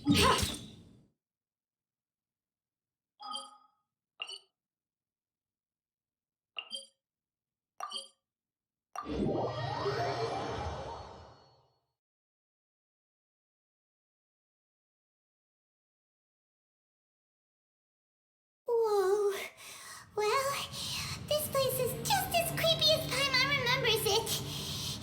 Whoa. Well, this place is just as creepy as Paimon remembers it.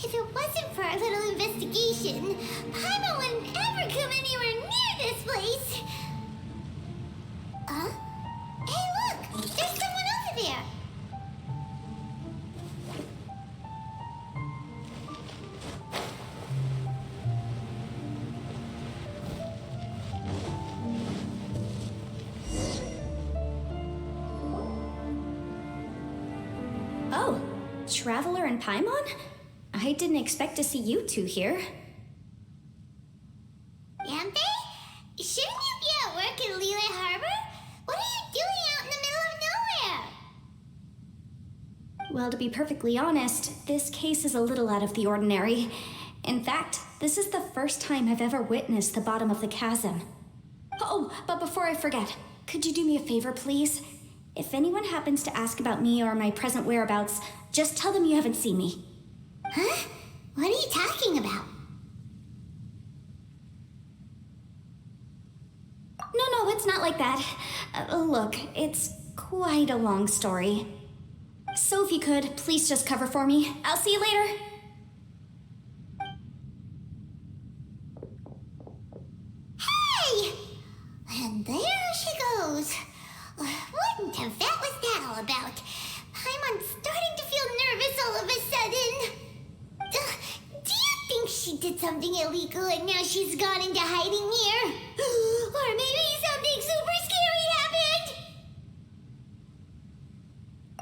If it wasn't for our little investigation, Paimon wouldn't ever come anywhere near this place. Huh? Hey, look! There's someone over there! Oh, Traveler and Paimon? I didn't expect to see you two here. Yanbei? Shouldn't you be at work in Liyue Harbor? What are you doing out in the middle of nowhere? Well, to be perfectly honest, this case is a little out of the ordinary. In fact, this is the first time I've ever witnessed the bottom of the chasm. Oh, but before I forget, could you do me a favor, please? If anyone happens to ask about me or my present whereabouts, just tell them you haven't seen me. Huh? What are you talking about? No, it's not like that. Look, it's quite a long story. So if you could, please just cover for me. I'll see you later. Hey! And there she goes. What in the vet was that all about? I'm starting to feel nervous all of a sudden. Do you think she did something illegal and now she's gone into hiding here? Or maybe something super scary happened?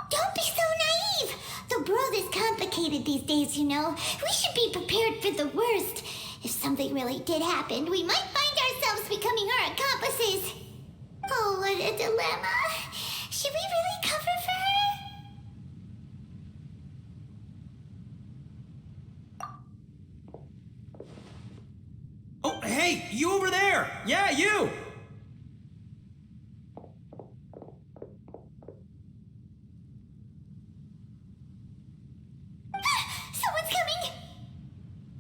Don't be so naive. The world is complicated these days, you know. We should be prepared for the worst. If something really did happen, we might find ourselves becoming her accomplices. Oh, what a dilemma. Should we really cover for her? Oh, hey, you over there! Yeah, you! Someone's coming!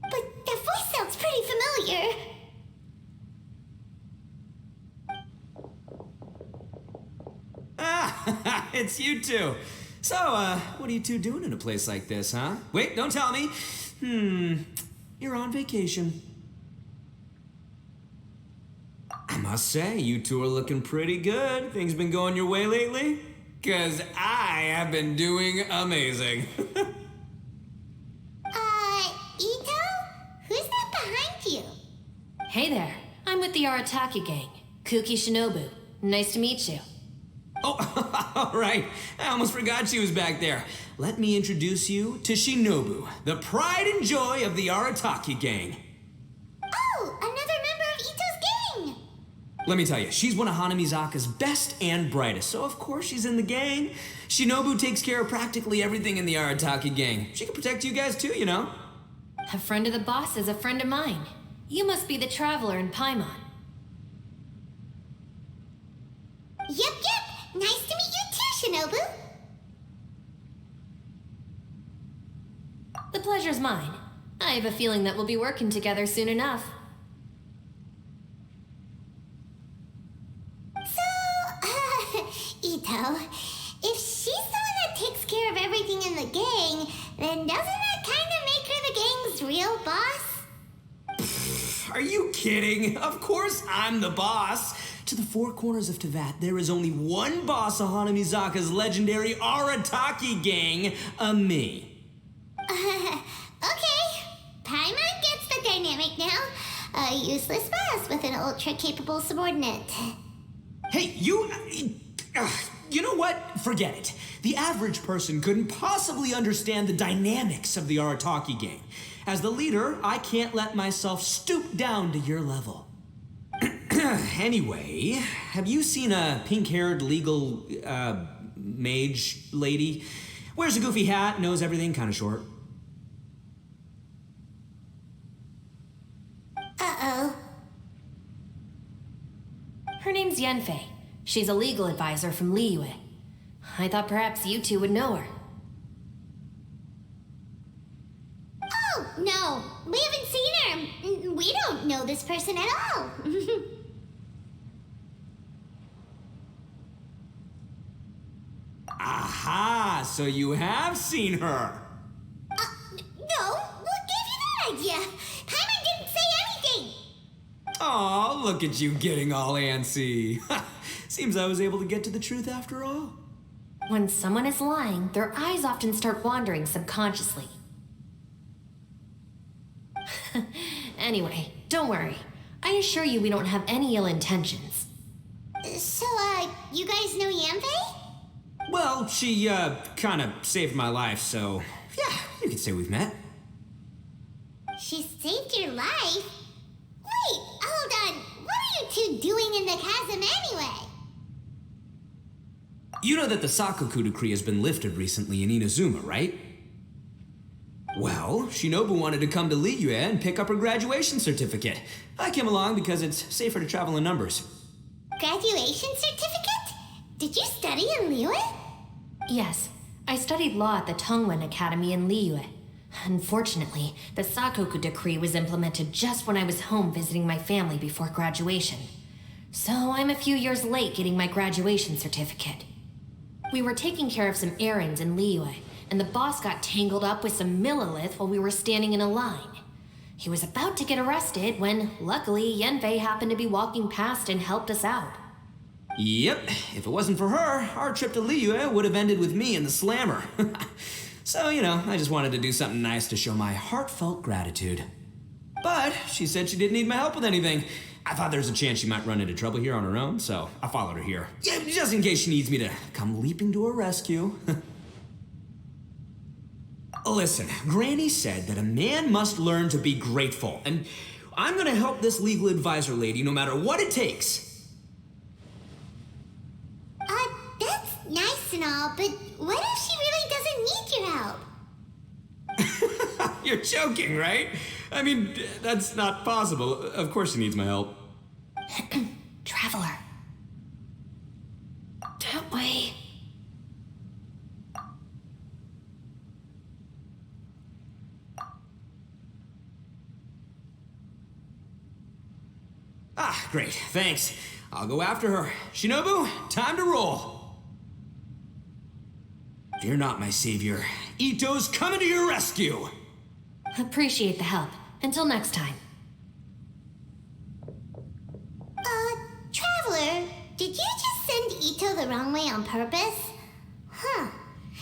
But that voice sounds pretty familiar. Ah, it's you two. So, what are you two doing in a place like this, huh? Wait, don't tell me. You're on vacation. I must say, you two are looking pretty good. Things been going your way lately? 'Cause I have been doing amazing. Ito? Who's that behind you? Hey there, I'm with the Arataki gang. Kuki Shinobu. Nice to meet you. Oh, all right. I almost forgot she was back there. Let me introduce you to Shinobu, the pride and joy of the Arataki gang. Oh, another member of Ito's gang! Let me tell you, she's one of Hanamizaka's best and brightest, so of course she's in the gang. Shinobu takes care of practically everything in the Arataki gang. She can protect you guys too, you know. A friend of the boss is a friend of mine. You must be the Traveler in Paimon. Yep. Nice to meet you too, Shinobu. The pleasure's mine. I have a feeling that we'll be working together soon enough. So, Ito, if she's the one that takes care of everything in the gang, then doesn't that kind of make her the gang's real boss? Are you kidding? Of course I'm the boss. To the four corners of Teyvat, there is only one boss of Hanamizaka's legendary Arataki gang, me. Okay. Paimon gets the dynamic now. A useless boss with an ultra-capable subordinate. Hey, you know what? Forget it. The average person couldn't possibly understand the dynamics of the Arataki gang. As the leader, I can't let myself stoop down to your level. Anyway, have you seen a pink-haired legal, mage lady? Wears a goofy hat, knows everything, kinda short. Uh-oh. Her name's Yanfei. She's a legal advisor from Liyue. I thought perhaps you two would know her. Oh, no. We haven't seen her. We don't know this person at all. Aha! So you have seen her! No, what gave you that idea? Paimon didn't say anything. Aw, look at you getting all antsy. Seems I was able to get to the truth after all. When someone is lying, their eyes often start wandering subconsciously. Anyway, don't worry. I assure you we don't have any ill intentions. So, you guys know Yanfei? Well, she, kinda saved my life, so yeah, you could say we've met. She saved your life? Wait, hold on. What are you two doing in the chasm anyway? You know that the Sakoku decree has been lifted recently in Inazuma, right? Well, Shinobu wanted to come to Liyue and pick up her graduation certificate. I came along because it's safer to travel in numbers. Graduation certificate? Did you study in Liyue? Yes, I studied law at the Tongwen Academy in Liyue. Unfortunately, the Sakoku decree was implemented just when I was home visiting my family before graduation. So I'm a few years late getting my graduation certificate. We were taking care of some errands in Liyue, and the boss got tangled up with some Millilith while we were standing in a line. He was about to get arrested when, luckily, Yanfei happened to be walking past and helped us out. Yep, if it wasn't for her, our trip to Liyue would have ended with me in the slammer. So, I just wanted to do something nice to show my heartfelt gratitude. But she said she didn't need my help with anything. I thought there was a chance she might run into trouble here on her own, so I followed her here. Yeah, just in case she needs me to come leaping to her rescue. Listen, Granny said that a man must learn to be grateful, and I'm gonna help this legal advisor lady no matter what it takes. That's nice and all, but what if she really doesn't need your help? You're joking, right? I mean, that's not possible. Of course she needs my help. Traveler. That way. Ah, great, thanks. I'll go after her. Shinobu, time to roll. Fear not, my savior. Ito's coming to your rescue! Appreciate the help. Until next time. Traveler, did you just send Ito the wrong way on purpose? Huh.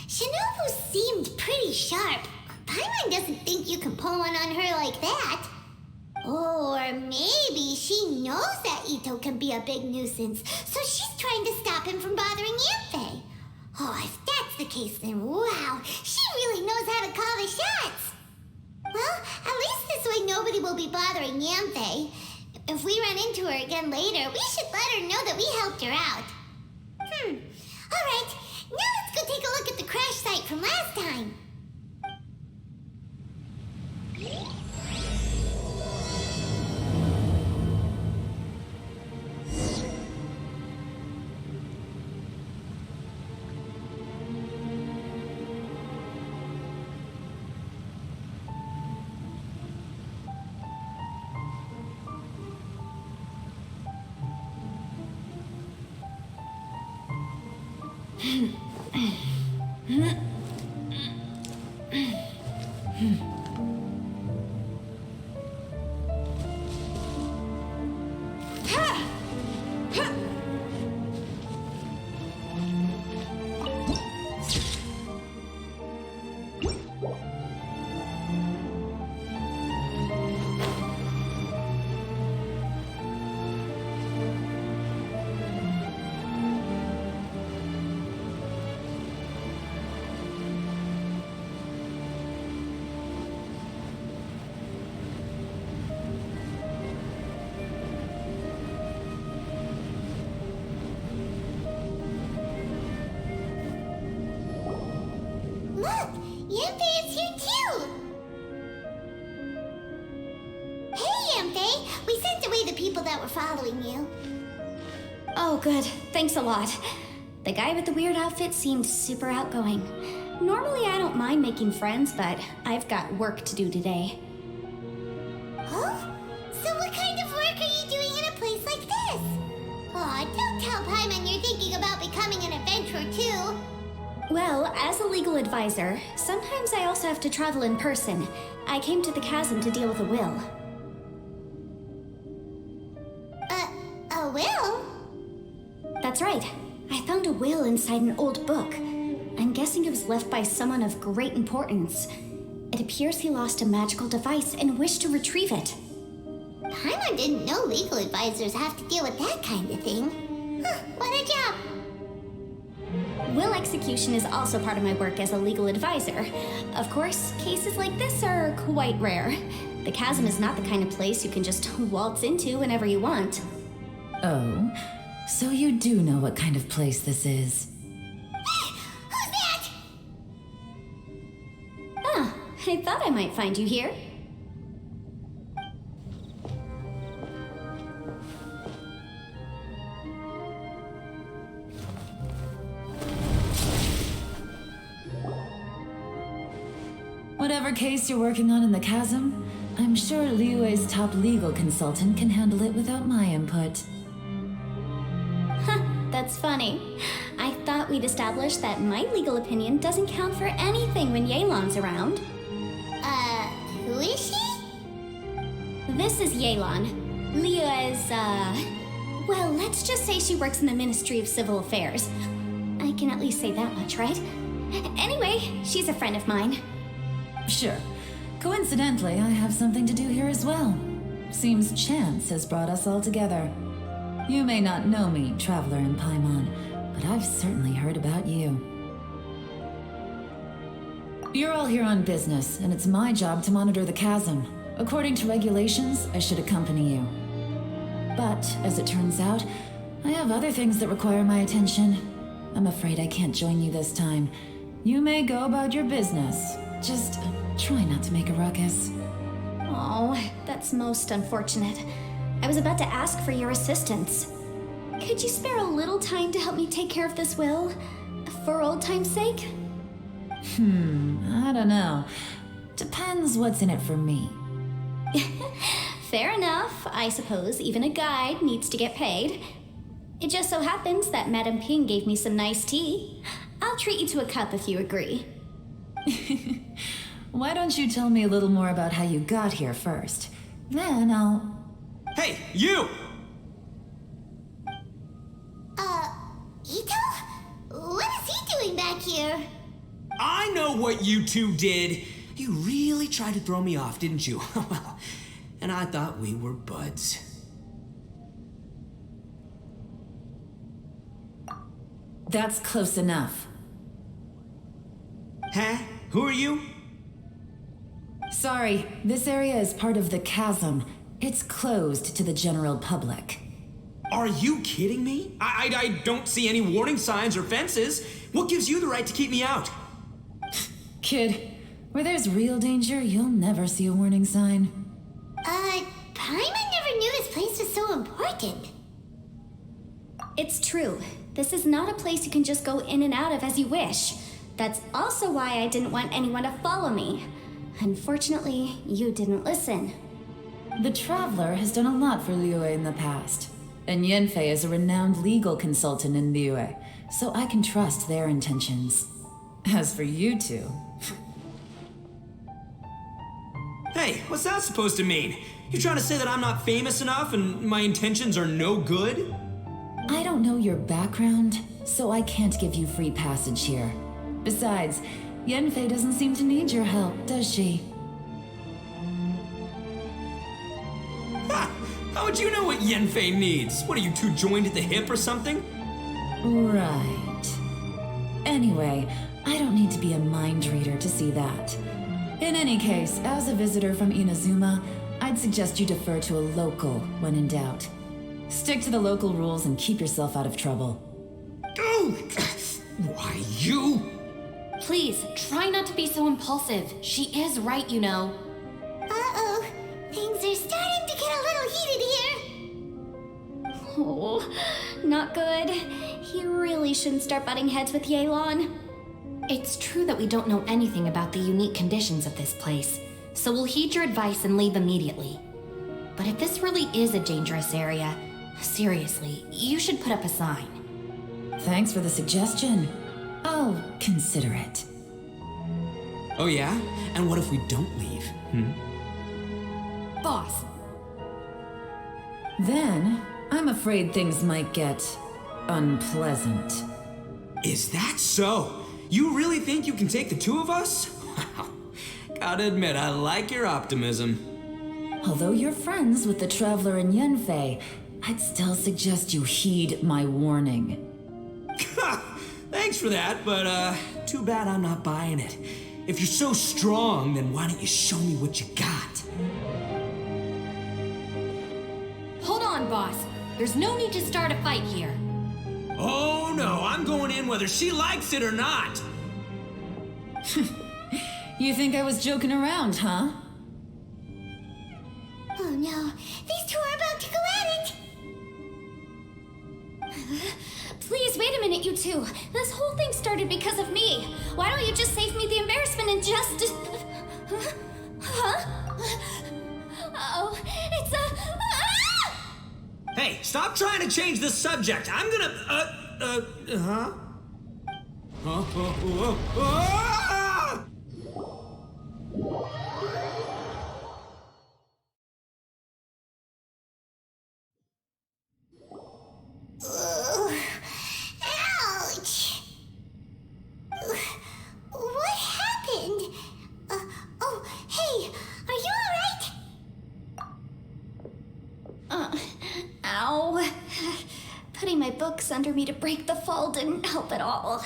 Shinobu seemed pretty sharp. Paimon doesn't think you can pull one on her like that. Or maybe she knows that Ito can be a big nuisance, so she's trying to stop him from bothering Yanfei. Oh, if that's the case, then wow, she really knows how to call the shots. Well, at least this way nobody will be bothering Yanfei. If we run into her again later, we should let her know that we helped her out. Alright, now let's go take a look at the crash site from last time. Look, Yanfei is here too! Hey, Yanfei! We sent away the people that were following you. Oh, good. Thanks a lot. The guy with the weird outfit seemed super outgoing. Normally I don't mind making friends, but I've got work to do today. Huh? So what kind of work are you doing in a place like this? Aw, don't tell Paimon you're thinking about becoming an adventurer too. Well, as a legal advisor, sometimes I also have to travel in person. I came to the chasm to deal with a will. A will? That's right. I found a will inside an old book. I'm guessing it was left by someone of great importance. It appears he lost a magical device and wished to retrieve it. Paimon didn't know legal advisors have to deal with that kind of thing. Huh, what a job. Will execution is also part of my work as a legal advisor. Of course, cases like this are quite rare. The chasm is not the kind of place you can just waltz into whenever you want. Oh, so you do know what kind of place this is. Who's that? Ah, I thought I might find you here. Whatever case you're working on in the chasm, I'm sure Liyue's top legal consultant can handle it without my input. That's funny. I thought we'd established that my legal opinion doesn't count for anything when Yelan's around. Who is she? This is Yelan. Liyue's, well, let's just say she works in the Ministry of Civil Affairs. I can at least say that much, right? Anyway, she's a friend of mine. Sure. Coincidentally, I have something to do here as well. Seems chance has brought us all together. You may not know me, Traveler in Paimon, but I've certainly heard about you. You're all here on business, and it's my job to monitor the chasm. According to regulations, I should accompany you. But, as it turns out, I have other things that require my attention. I'm afraid I can't join you this time. You may go about your business. Just try not to make a ruckus. Oh, that's most unfortunate. I was about to ask for your assistance. Could you spare a little time to help me take care of this will? For old time's sake? I don't know. Depends what's in it for me. Fair enough. I suppose even a guide needs to get paid. It just so happens that Madame Ping gave me some nice tea. I'll treat you to a cup if you agree. Why don't you tell me a little more about how you got here first? Then I'll... Hey, you! Ito? What is he doing back here? I know what you two did. You really tried to throw me off, didn't you? Well, and I thought we were buds. That's close enough. Huh? Who are you? Sorry, this area is part of the chasm. It's closed to the general public. Are you kidding me? I don't see any warning signs or fences. What gives you the right to keep me out? Kid, where there's real danger, you'll never see a warning sign. Paimon never knew this place was so important. It's true. This is not a place you can just go in and out of as you wish. That's also why I didn't want anyone to follow me. Unfortunately, you didn't listen. The Traveler has done a lot for Liyue in the past. And Yanfei is a renowned legal consultant in Liyue, so I can trust their intentions. As for you two... Hey, what's that supposed to mean? You trying to say that I'm not famous enough and my intentions are no good? I don't know your background, so I can't give you free passage here. Besides, Yanfei doesn't seem to need your help, does she? Ha! How would you know what Yanfei needs? What, are you two joined at the hip or something? Right. Anyway, I don't need to be a mind reader to see that. In any case, as a visitor from Inazuma, I'd suggest you defer to a local when in doubt. Stick to the local rules and keep yourself out of trouble. Oh! Why, you? Please, try not to be so impulsive. She is right, you know. Uh-oh. Things are starting to get a little heated here. Oh, Not good. He really shouldn't start butting heads with Yelan. It's true that we don't know anything about the unique conditions of this place, so we'll heed your advice and leave immediately. But if this really is a dangerous area, seriously, you should put up a sign. Thanks for the suggestion. I'll consider it. Oh yeah? And what if we don't leave? Boss, Then, I'm afraid things might get unpleasant. Is that so? You really think you can take the two of us? Gotta admit, I like your optimism. Although you're friends with the Traveler and Yunfei, I'd still suggest you heed my warning. Thanks for that, but too bad I'm not buying it. If you're so strong, then why don't you show me what you got? hold on, boss. There's no need to start a fight here. Oh no, I'm going in whether she likes it or not. You think I was joking around, huh? Oh no, these two are about to go at it! Please, wait a minute, you two. This whole thing started because of me. Why don't you just save me the embarrassment and just... Huh? Uh-oh, it's a... Ah! Hey, stop trying to change the subject. I'm gonna, huh? Ah! Ugh. Ouch! Ugh. What happened? Oh, hey, are you alright? Ow. Putting my books under me to break the fall didn't help at all.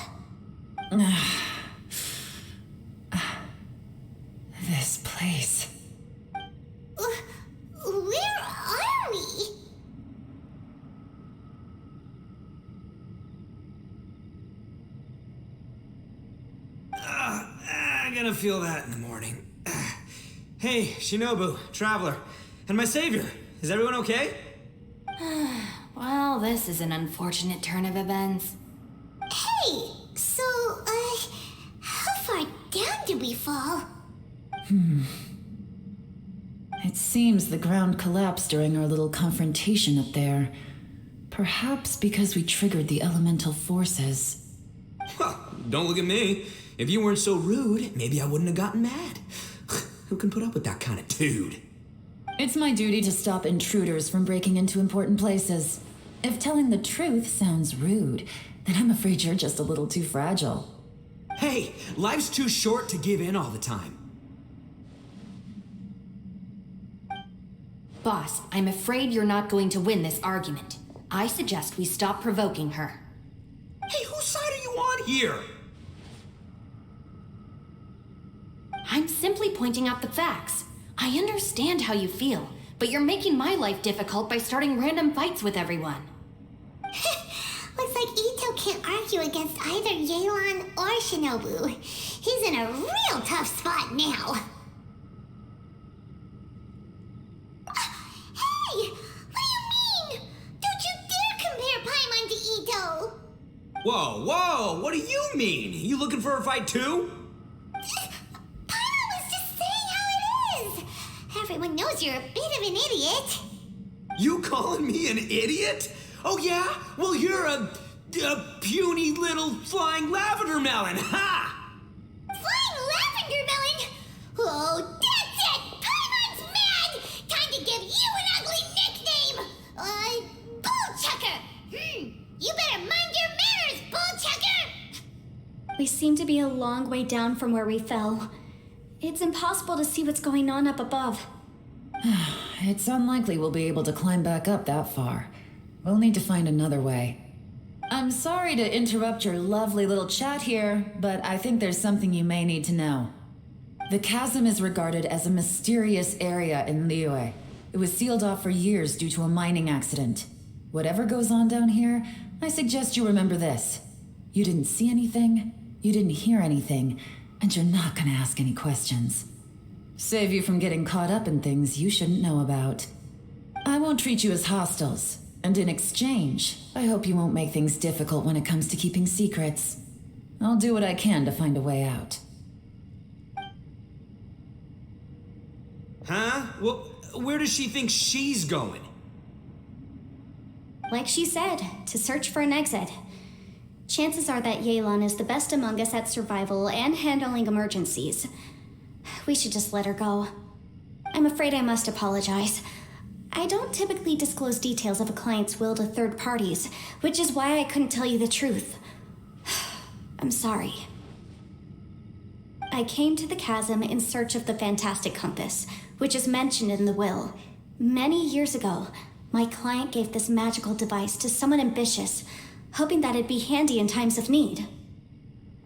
This place. Where are we? I'm gonna feel that in the morning. Hey, Shinobu, Traveler, and my savior. Is everyone okay? Well, this is an unfortunate turn of events. Hey, so, how far down did we fall? It seems the ground collapsed during our little confrontation up there. Perhaps because we triggered the elemental forces. Well, don't look at me. If you weren't so rude, maybe I wouldn't have gotten mad. Who can put up with that kind of dude? It's my duty to stop intruders from breaking into important places. If telling the truth sounds rude, then I'm afraid you're just a little too fragile. Hey, life's too short to give in all the time. Boss, I'm afraid you're not going to win this argument. I suggest we stop provoking her. Hey, whose side are you on here? I'm simply pointing out the facts. I understand how you feel, but you're making my life difficult by starting random fights with everyone. Looks like Ito can't argue against either Yelan or Shinobu. He's in a real tough spot now. Hey! What do you mean? Don't you dare compare Paimon to Ito! Whoa, what do you mean? You looking for a fight too? Paimon was just saying how it is! Everyone knows you're a bit of an idiot. You calling me an idiot? Oh yeah? Well, you're a puny little flying lavender melon, ha! Flying lavender melon? Oh, that's it! Paimon's mad! Time to give you an ugly nickname! Bullchucker! You better mind your manners, Bullchucker! We seem to be a long way down from where we fell. It's impossible to see what's going on up above. It's unlikely we'll be able to climb back up that far. We'll need to find another way. I'm sorry to interrupt your lovely little chat here, but I think there's something you may need to know. The chasm is regarded as a mysterious area in Liyue. It was sealed off for years due to a mining accident. Whatever goes on down here, I suggest you remember this. You didn't see anything, you didn't hear anything, and you're not gonna ask any questions. Save you from getting caught up in things you shouldn't know about. I won't treat you as hostiles, And in exchange, I hope you won't make things difficult when it comes to keeping secrets. I'll do what I can to find a way out. Huh? Well, where does she think she's going? Like she said, to search for an exit. Chances are that Yelan is the best among us at survival and handling emergencies. We should just let her go. I'm afraid I must apologize. I don't typically disclose details of a client's will to third parties, which is why I couldn't tell you the truth. I'm sorry. I came to the chasm in search of the fantastic compass, which is mentioned in the will. Many years ago, my client gave this magical device to someone ambitious, hoping that it'd be handy in times of need.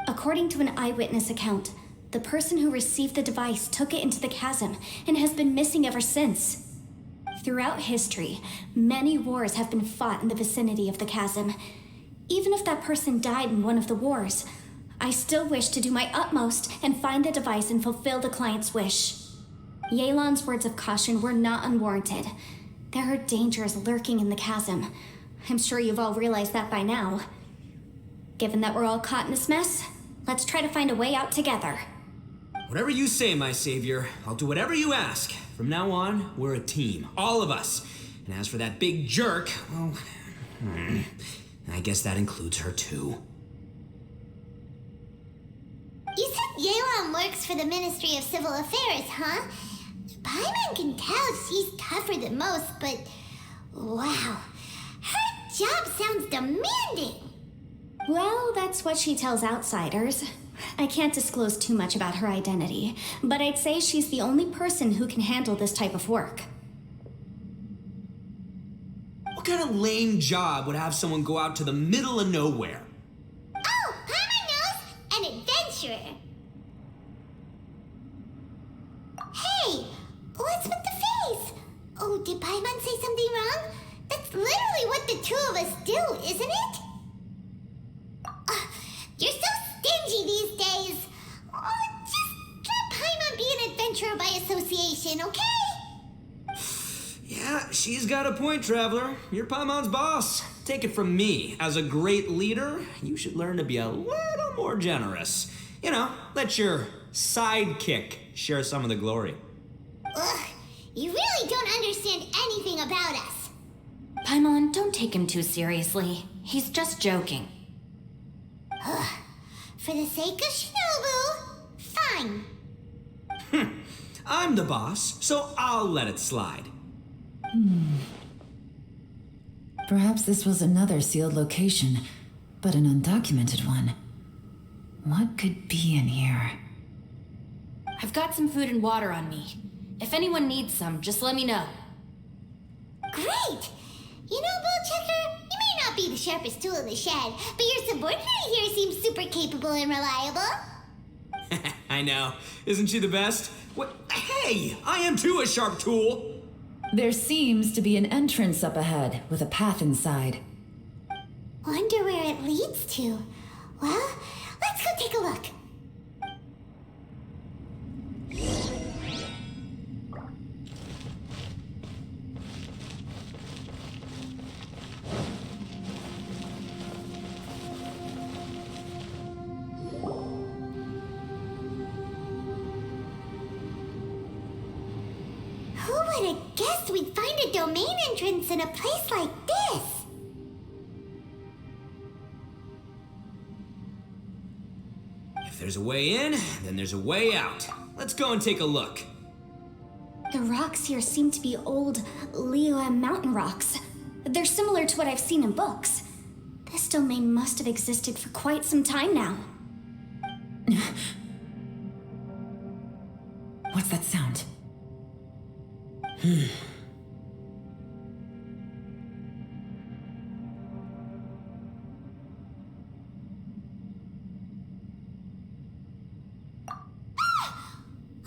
According to an eyewitness account, the person who received the device took it into the chasm and has been missing ever since. Throughout history, many wars have been fought in the vicinity of the chasm. Even if that person died in one of the wars, I still wish to do my utmost and find the device and fulfill the client's wish. Yelan's words of caution were not unwarranted. There are dangers lurking in the chasm. I'm sure you've all realized that by now. Given that we're all caught in this mess, let's try to find a way out together. Whatever you say, my savior. I'll do whatever you ask. From now on, we're a team. All of us. And as for that big jerk, well, I guess that includes her too. You said Yelan works for the Ministry of Civil Affairs, huh? Paimon can tell she's tougher than most, but wow, her job sounds demanding. Well, that's what she tells outsiders. I can't disclose too much about her identity, but I'd say she's the only person who can handle this type of work. What kind of lame job would have someone go out to the middle of nowhere? Oh, Paimon knows! An adventurer. Hey, what's with the face? Oh, did Paimon say something wrong? That's literally what the two of us do, isn't it? You're so stingy these days. Oh, just let Paimon be an adventurer by association, okay? Yeah, she's got a point, Traveler. You're Paimon's boss. Take it from me. As a great leader, you should learn to be a little more generous. You know, let your sidekick share some of the glory. Ugh, you really don't understand anything about us. Paimon, don't take him too seriously. He's just joking. For the sake of Shinobu, fine. I'm the boss, so I'll let it slide. Perhaps this was another sealed location, but an undocumented one. What could be in here? I've got some food and water on me. If anyone needs some, just let me know. Great! You know, Bullchecker, you may not be the sharpest tool in the shed, but your subordinate here seems super capable and reliable. I know. Isn't she the best? What? Hey, I am too a sharp tool. There seems to be an entrance up ahead, with a path inside. Wonder where it leads to. Well, let's go take a look. Who would have guessed we'd find a domain entrance in a place like this? If there's a way in, then there's a way out. Let's go and take a look. The rocks here seem to be old Liyue mountain rocks. They're similar to what I've seen in books. This domain must have existed for quite some time now. What's that sound?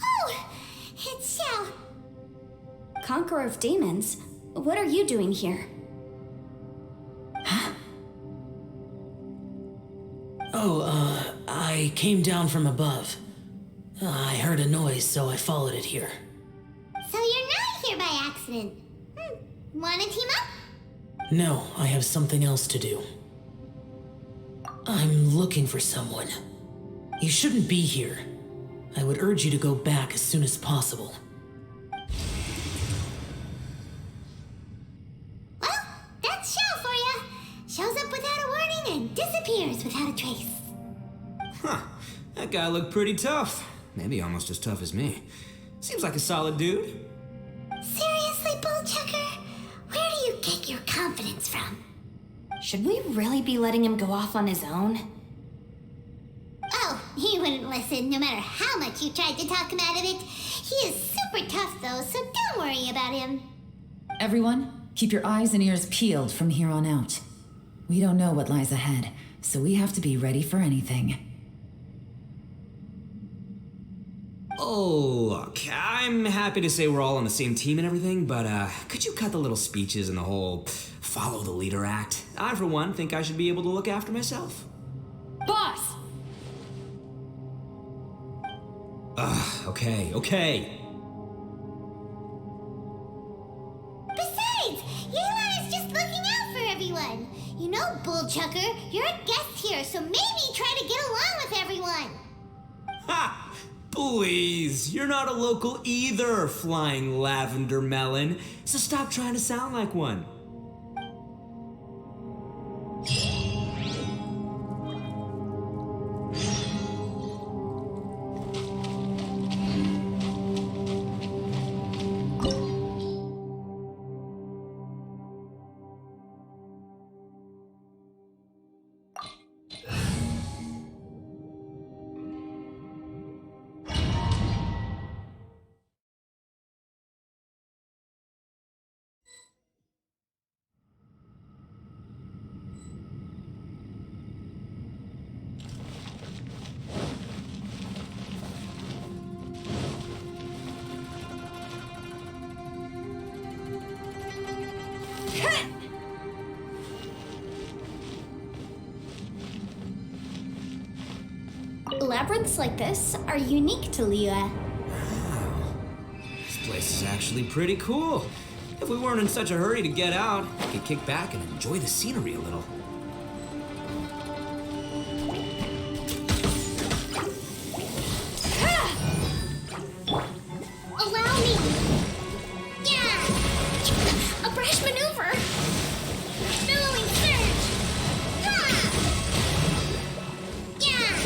Oh, it's Xiao. Conqueror of Demons? What are you doing here? I came down from above. I heard a noise, so I followed it here. So you're not here by accident. Wanna team up? No, I have something else to do. I'm looking for someone. You shouldn't be here. I would urge you to go back as soon as possible. Well, that's Shell for ya. Shows up without a warning and disappears without a trace. Huh. That guy looked pretty tough. Maybe almost as tough as me. Seems like a solid dude. Seriously, Bullchucker? Where do you get your confidence from? Should we really be letting him go off on his own? Oh, he wouldn't listen no matter how much you tried to talk him out of it. He is super tough though, so don't worry about him. Everyone, keep your eyes and ears peeled from here on out. We don't know what lies ahead, so we have to be ready for anything. Oh, look, I'm happy to say we're all on the same team and everything, but could you cut the little speeches and the whole follow the leader act? I, for one, think I should be able to look after myself. Boss! Okay. Besides, Yelan is just looking out for everyone. You know, Bullchucker, you're a guest here, so maybe try to get along with everyone. Ha! Please, you're not a local either, flying lavender melon, so stop trying to sound like one. Labyrinths like this are unique to Liyue. Wow. This place is actually pretty cool. If we weren't in such a hurry to get out, we could kick back and enjoy the scenery a little. Allow me. Yeah. A brash maneuver! Billowing surge. Ha! Yeah.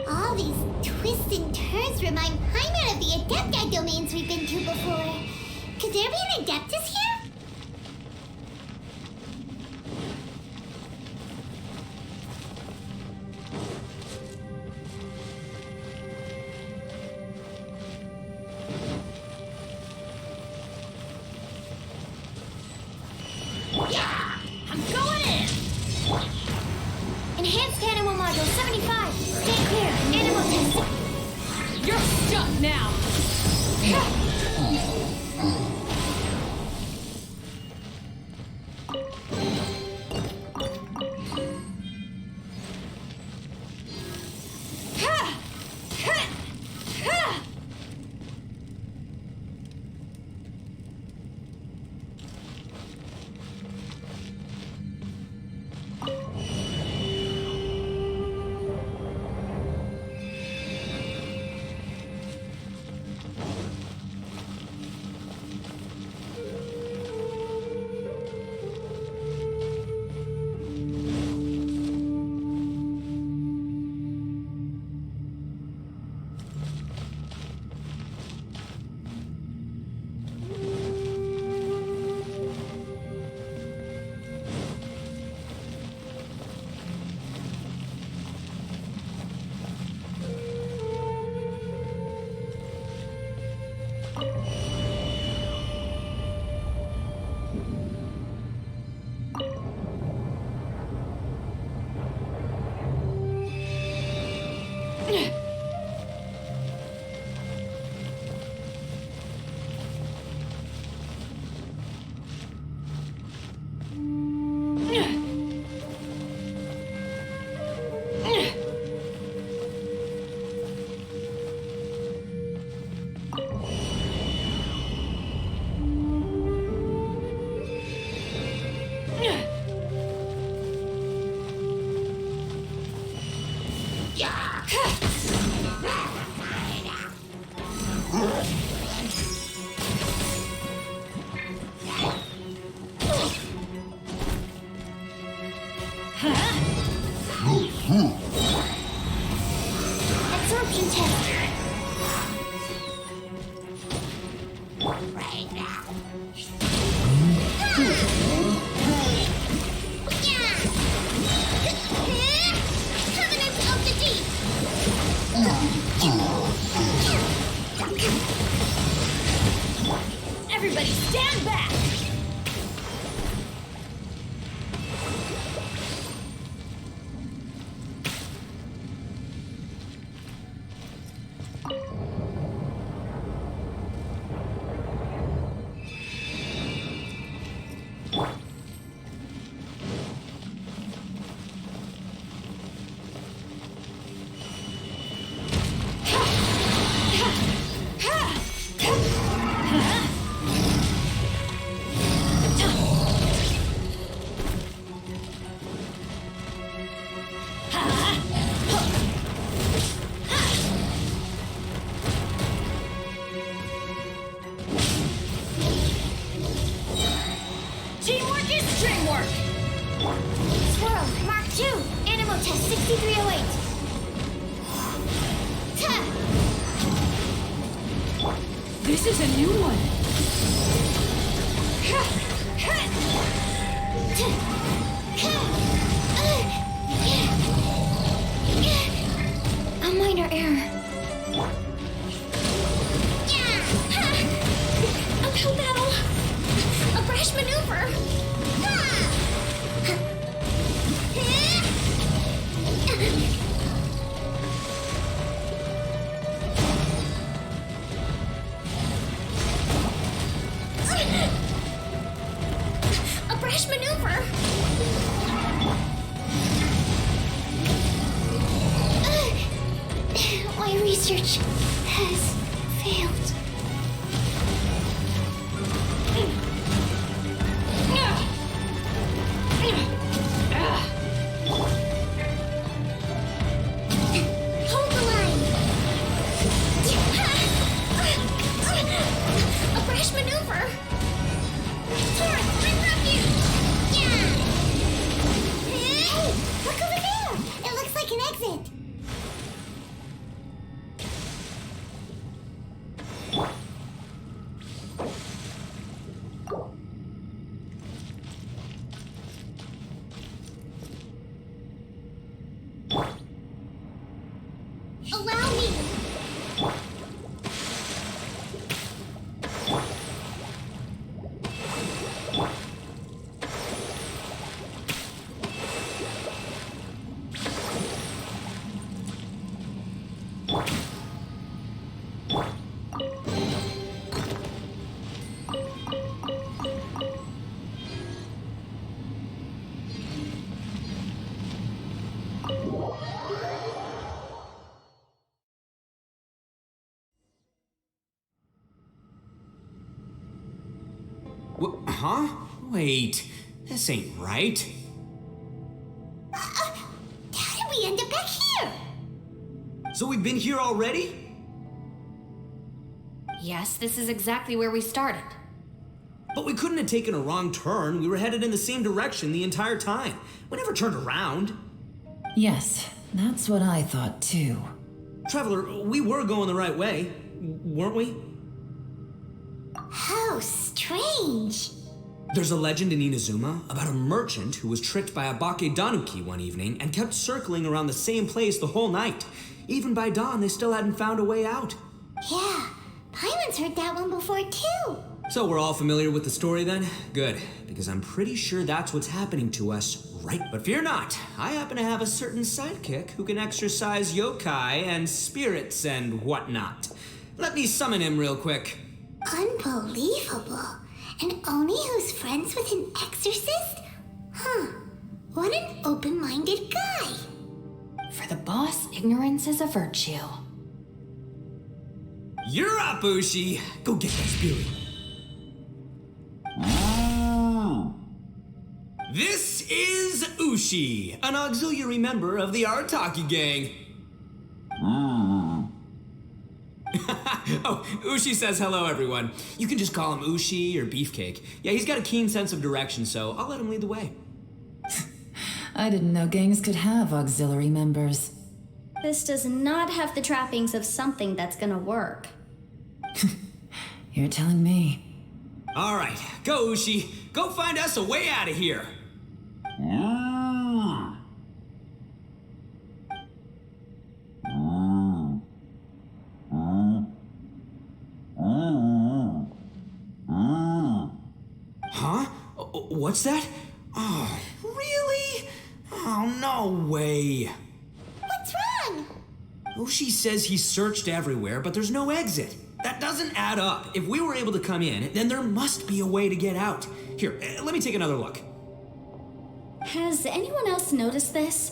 All these twists and turns remind Paimon of the Adepti domains we've been to before. Could there be an Adeptus here? I'm going in! Enhanced animal module 75. Stay clear. Animal test. You're stuck now. Absorption test. Covenant of the Deep. Everybody stand back! Teamwork is stringwork! Swirl, Mark 2, Animal Test 6308. This is a new one. A minor error. Uphill battle. A brash maneuver. A brash maneuver. My research has failed. Hold the line. A brash maneuver. Taurus, bring refuge. Hey, look over there. It looks like an exit. Allow me. Huh? Wait, this ain't right. How did we end up back here? So we've been here already? Yes, this is exactly where we started. But we couldn't have taken a wrong turn. We were headed in the same direction the entire time. We never turned around. Yes, that's what I thought too. Traveler, we were going the right way, weren't we? How strange. There's a legend in Inazuma about a merchant who was tricked by a Bakedanuki one evening and kept circling around the same place the whole night. Even by dawn, they still hadn't found a way out. Yeah, Paimon's heard that one before too. So we're all familiar with the story then? Good, because I'm pretty sure that's what's happening to us right. But fear not, I happen to have a certain sidekick who can exercise yokai and spirits and whatnot. Let me summon him real quick. Unbelievable. And Oni who's friends with an exorcist? Huh. What an open-minded guy. For the boss, ignorance is a virtue. You're up, Ushi. Go get that spirit. This is Ushi, an auxiliary member of the Artaki gang. Oh, Ushi says hello, everyone. You can just call him Ushi or Beefcake. Yeah, he's got a keen sense of direction, so I'll let him lead the way. I didn't know gangs could have auxiliary members. This does not have the trappings of something that's gonna work. You're telling me. All right, go, Ushi. Go find us a way out of here. Huh? What's that? Oh, really? Oh, no way. What's wrong? Ushi says he searched everywhere, but there's no exit. That doesn't add up. If we were able to come in, then there must be a way to get out. Here, let me take another look. Has anyone else noticed this?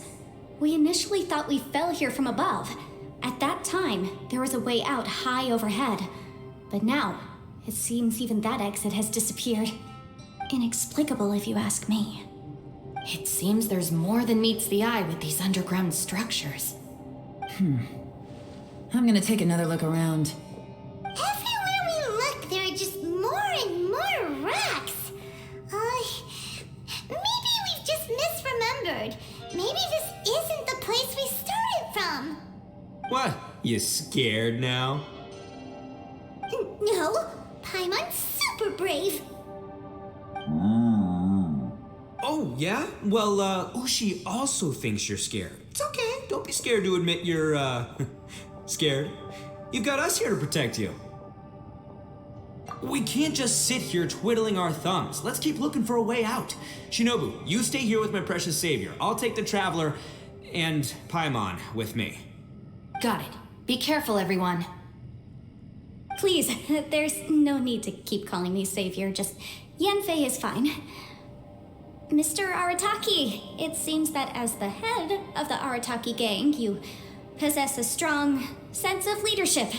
We initially thought we fell here from above. At that time, there was a way out high overhead. But now, it seems even that exit has disappeared. Inexplicable, if you ask me. It seems there's more than meets the eye with these underground structures. I'm gonna take another look around. Everywhere we look, there are just more and more rocks. Maybe we've just misremembered. Maybe this isn't the place we started from. What? You scared now? No, Paimon's super brave. Oh, yeah? Well, Ushi also thinks you're scared. It's okay. Don't be scared to admit you're, scared. You've got us here to protect you. We can't just sit here twiddling our thumbs. Let's keep looking for a way out. Shinobu, you stay here with my precious savior. I'll take the Traveler and Paimon with me. Got it. Be careful, everyone. Please, there's no need to keep calling me savior. Just Yanfei is fine. Mr. Arataki, it seems that as the head of the Arataki gang, you possess a strong sense of leadership.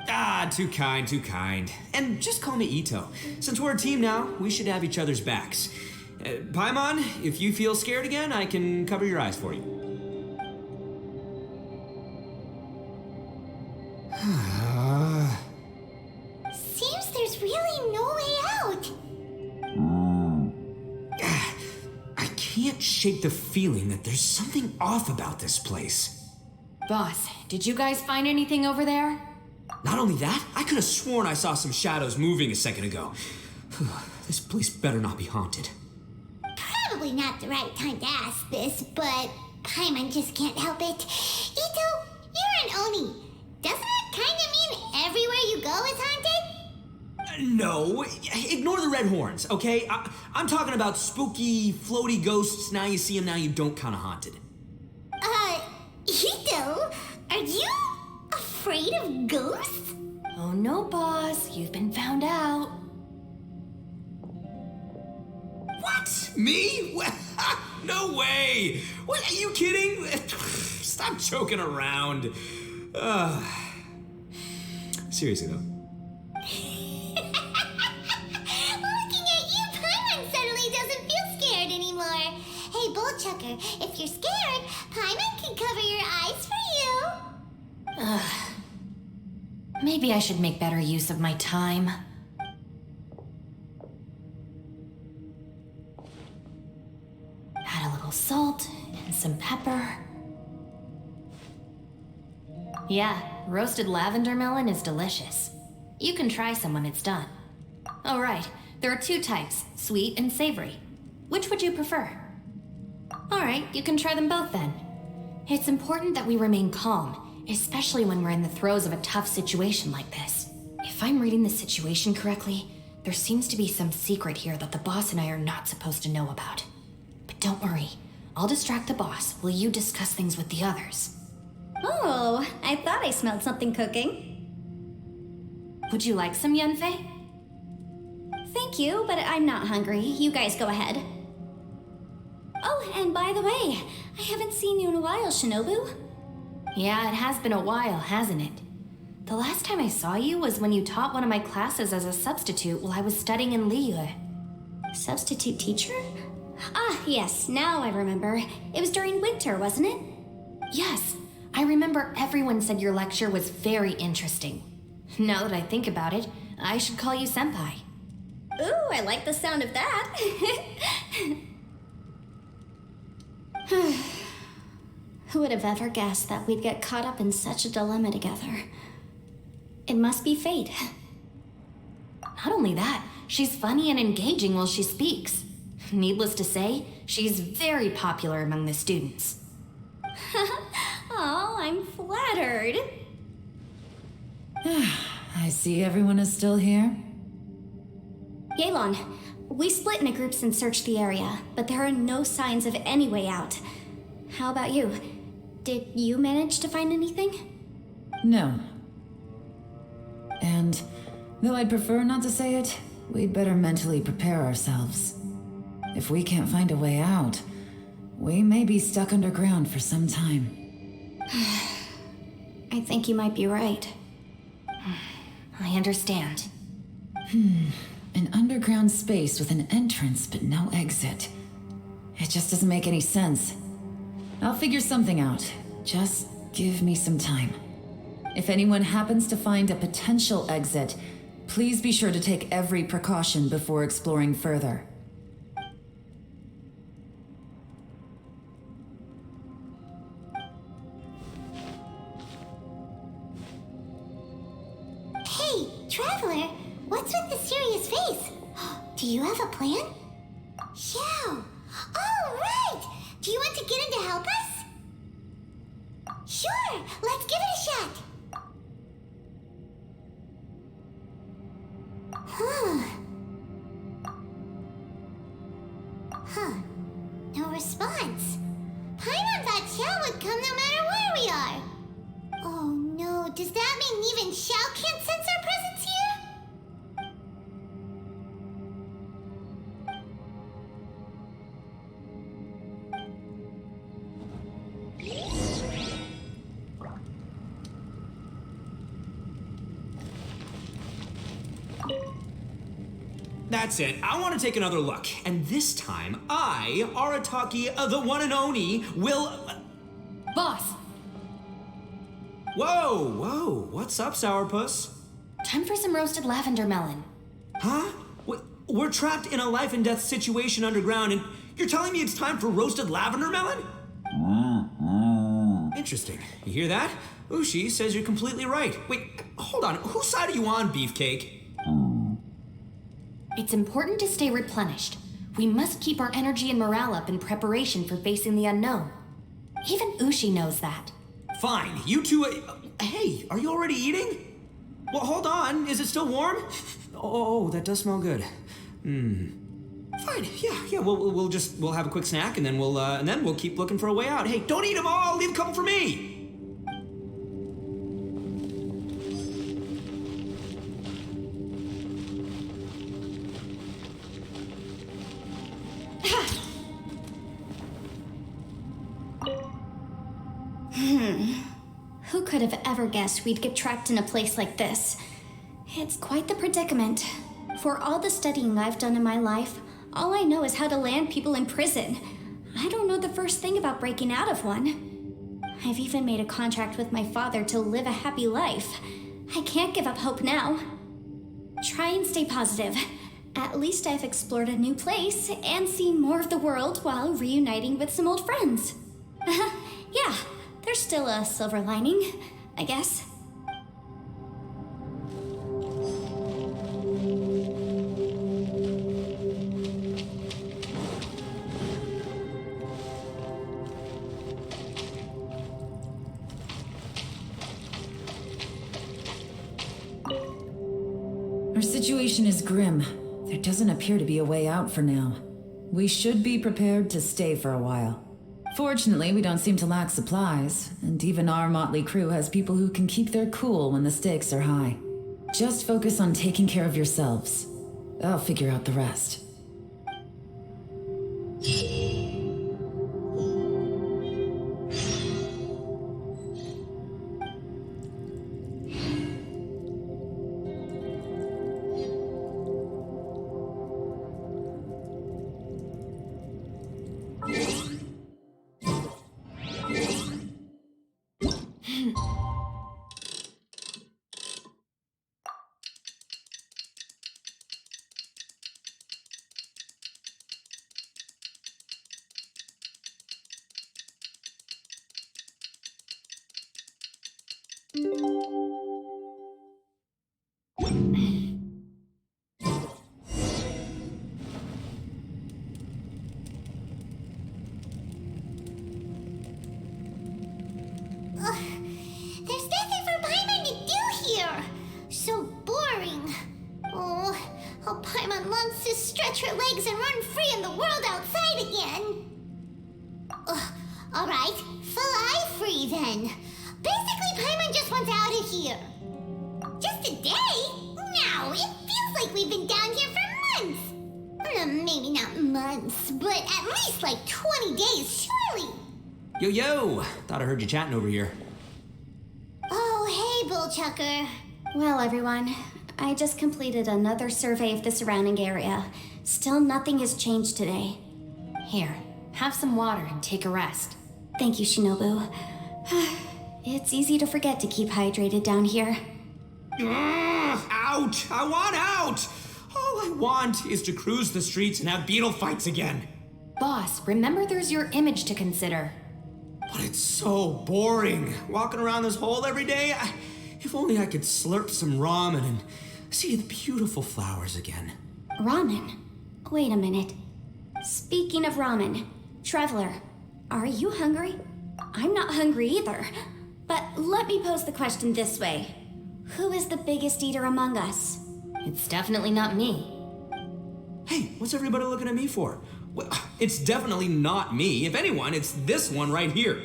Ah, too kind, too kind. And just call me Ito. Since we're a team now, we should have each other's backs. Paimon, if you feel scared again, I can cover your eyes for you. Seems there's really no way out. I can't shake the feeling that there's something off about this place. Boss, did you guys find anything over there? Not only that, I could have sworn I saw some shadows moving a second ago. This place better not be haunted. Probably not the right time to ask this, but Paimon just can't help it. Ito, you're an Oni. Doesn't it kind of mean everywhere you go is haunted? No, ignore the red horns, okay? I'm talking about spooky, floaty ghosts. Now you see them, now you don't kind of haunted. Ito, are you afraid of ghosts? Oh no, boss. You've been found out. What? Me? No way! What, are you kidding? Stop joking around. Seriously though. Looking at you, Paimon suddenly doesn't feel scared anymore. Hey, Bullchucker, if you're scared, Paimon can cover your eyes for you. Maybe I should make better use of my time. Add a little salt and some pepper. Yeah, roasted lavender melon is delicious. You can try some when it's done. Oh right, there are two types, sweet and savory. Which would you prefer? Alright, you can try them both then. It's important that we remain calm, especially when we're in the throes of a tough situation like this. If I'm reading the situation correctly, there seems to be some secret here that the boss and I are not supposed to know about. But don't worry, I'll distract the boss while you discuss things with the others. Oh, I thought I smelled something cooking. Would you like some, Yanfei? Thank you, but I'm not hungry. You guys go ahead. Oh, and by the way, I haven't seen you in a while, Shinobu. Yeah, it has been a while, hasn't it? The last time I saw you was when you taught one of my classes as a substitute while I was studying in Liyue. Substitute teacher? Ah, yes, now I remember. It was during winter, wasn't it? Yes, I remember everyone said your lecture was very interesting. Now that I think about it, I should call you Senpai. Ooh, I like the sound of that. Who would have ever guessed that we'd get caught up in such a dilemma together? It must be fate. Not only that, she's funny and engaging while she speaks. Needless to say, she's very popular among the students. Oh, I'm flattered. I see everyone is still here. Yelan, we split into groups and searched the area, but there are no signs of any way out. How about you? Did you manage to find anything? No. And though I'd prefer not to say it, we'd better mentally prepare ourselves. If we can't find a way out, we may be stuck underground for some time. I think you might be right. I understand. An underground space with an entrance but no exit. It just doesn't make any sense. I'll figure something out. Just give me some time. If anyone happens to find a potential exit, please be sure to take every precaution before exploring further. Hey, Traveler, what's with the serious face? Do you have a plan? Yeah. Oh, right! Do you want to get in to help us? Sure, let's give it a shot. Huh. No response. Paimon thought Xiao would come no matter where we are. Oh no, does that mean even Xiao can't sense our presence here? That's it. I want to take another look. And this time, I, Arataki, the one and only, will... Boss! Whoa. What's up, Sourpuss? Time for some roasted lavender melon. Huh? We're trapped in a life and death situation underground, and you're telling me it's time for roasted lavender melon? Interesting. You hear that? Ushi says you're completely right. Wait, hold on. Whose side are you on, Beefcake? It's important to stay replenished. We must keep our energy and morale up in preparation for facing the unknown. Even Ushi knows that. Fine, you two... hey, are you already eating? Well, hold on. Is it still warm? Oh, that does smell good. Fine, yeah. We'll have a quick snack, and then we'll keep looking for a way out. Hey, don't eat them all. Leave a couple for me. Who could have ever guessed we'd get trapped in a place like this? It's quite the predicament. For all the studying I've done in my life, all I know is how to land people in prison. I don't know the first thing about breaking out of one. I've even made a contract with my father to live a happy life. I can't give up hope now. Try and stay positive. At least I've explored a new place and seen more of the world while reuniting with some old friends. Yeah, there's still a silver lining, I guess. Our situation is grim. There doesn't appear to be a way out for now. We should be prepared to stay for a while. Fortunately, we don't seem to lack supplies, and even our motley crew has people who can keep their cool when the stakes are high. Just focus on taking care of yourselves. I'll figure out the rest. There's nothing for Paimon to do here. So boring. Oh, how Paimon longs to stretch her legs and run free in the world outside again. Alright, fly free then. Basically, Paimon just wants out of here. Just a day? No, it feels like we've been down here for months. Maybe not months, but at least like 20 days, surely. Yo! Thought I heard you chatting over here. Oh, hey, Bullchucker. Well, everyone, I just completed another survey of the surrounding area. Still nothing has changed today. Here, have some water and take a rest. Thank you, Shinobu. It's easy to forget to keep hydrated down here. Out! I want out! All I want is to cruise the streets and have beetle fights again. Boss, remember there's your image to consider. But it's so boring, walking around this hole every day. If only I could slurp some ramen and see the beautiful flowers again. Ramen? Wait a minute. Speaking of ramen, Traveler, are you hungry? I'm not hungry either. But let me pose the question this way. Who is the biggest eater among us? It's definitely not me. Hey, what's everybody looking at me for? Well, it's definitely not me. If anyone, it's this one right here.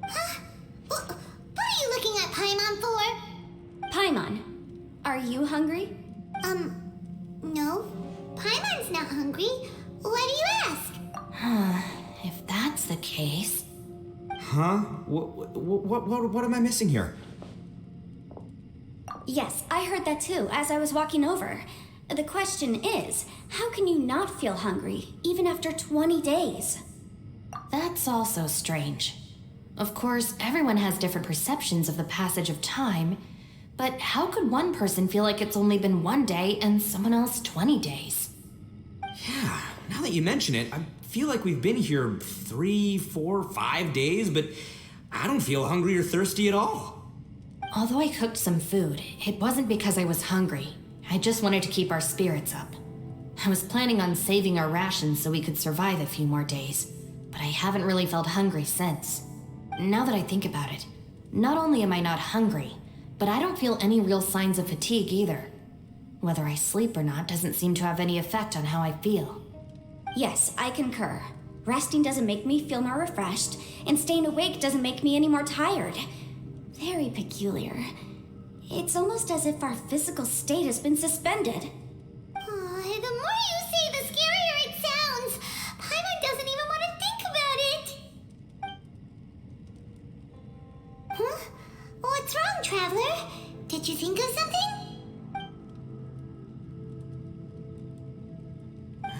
Huh? What are you looking at Paimon for? Paimon, are you hungry? No. Paimon's not hungry. Why do you ask? If that's the case... Huh? What am I missing here? Yes, I heard that too, as I was walking over. The question is, how can you not feel hungry, even after 20 days? That's also strange. Of course, everyone has different perceptions of the passage of time, but how could one person feel like it's only been 1 day and someone else 20 days? Yeah, now that you mention it, I feel like we've been here 3, 4, 5 days, but I don't feel hungry or thirsty at all. Although I cooked some food, it wasn't because I was hungry. I just wanted to keep our spirits up. I was planning on saving our rations so we could survive a few more days, but I haven't really felt hungry since. Now that I think about it, not only am I not hungry, but I don't feel any real signs of fatigue either. Whether I sleep or not doesn't seem to have any effect on how I feel. Yes, I concur. Resting doesn't make me feel more refreshed, and staying awake doesn't make me any more tired. Very peculiar. It's almost as if our physical state has been suspended. The more you say, the scarier it sounds. Paimon doesn't even want to think about it. Huh? What's wrong, Traveler? Did you think of something?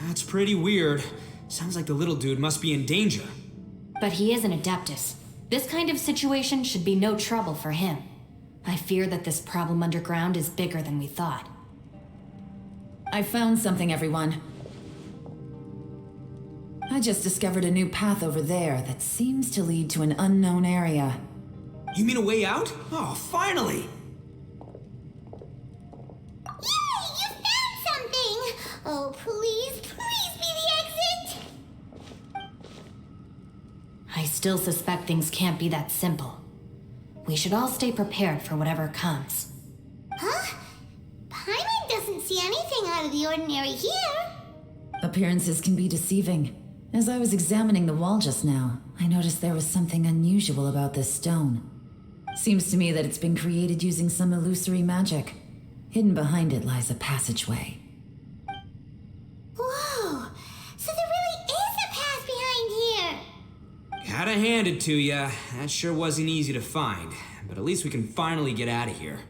That's pretty weird. Sounds like the little dude must be in danger. But he is an Adeptus. This kind of situation should be no trouble for him. I fear that this problem underground is bigger than we thought. I found something, everyone. I just discovered a new path over there that seems to lead to an unknown area. You mean a way out? Oh, finally! Yay! You found something! Oh, please be the exit! I still suspect things can't be that simple. We should all stay prepared for whatever comes. Huh? Paimon doesn't see anything out of the ordinary here. Appearances can be deceiving. As I was examining the wall just now, I noticed there was something unusual about this stone. Seems to me that it's been created using some illusory magic. Hidden behind it lies a passageway. Whoa! So there really is a path behind here! Gotta hand it to ya. That sure wasn't easy to find. But at least we can finally get out of here.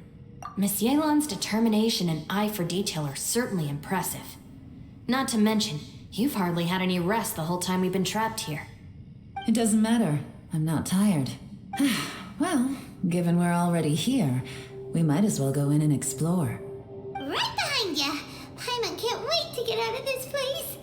Miss Yelan's determination and eye for detail are certainly impressive. Not to mention, you've hardly had any rest the whole time we've been trapped here. It doesn't matter. I'm not tired. Well, given we're already here, we might as well go in and explore. Right behind ya! Paimon can't wait to get out of this place!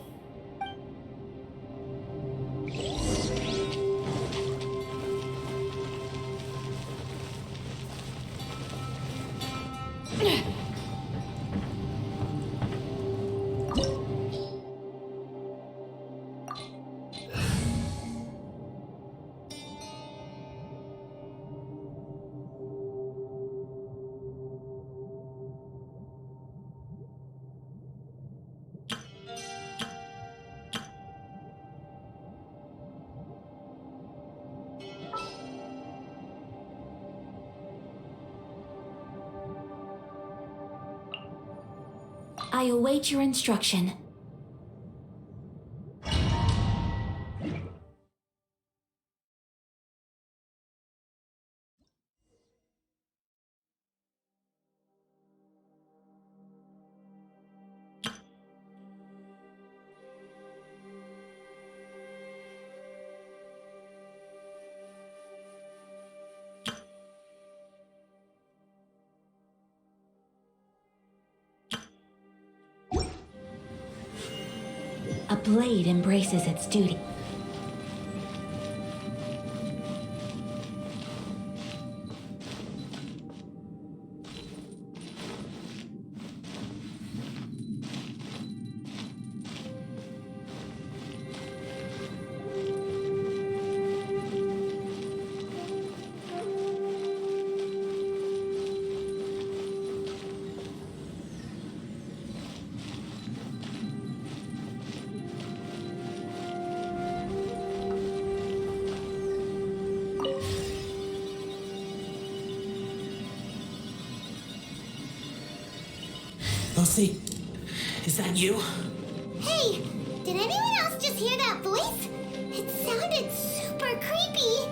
I await your instruction. A blade embraces its duty. Lucy, is that you? Hey, did anyone else just hear that voice? It sounded super creepy.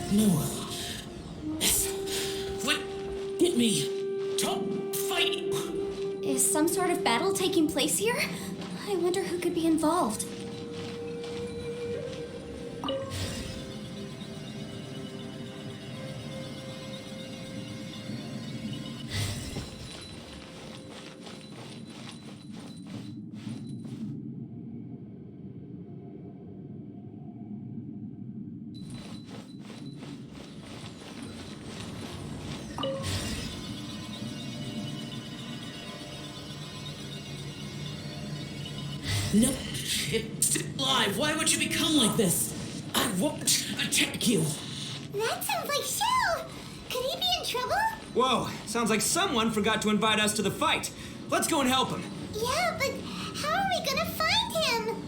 No. Yes. What? Get me. Don't fight. Is some sort of battle taking place here? I wonder who could be involved. No. It's alive. Why would you become like this? I won't attack you. That sounds like Shell. Could he be in trouble? Whoa, sounds like someone forgot to invite us to the fight. Let's go and help him. Yeah, but how are we gonna find him?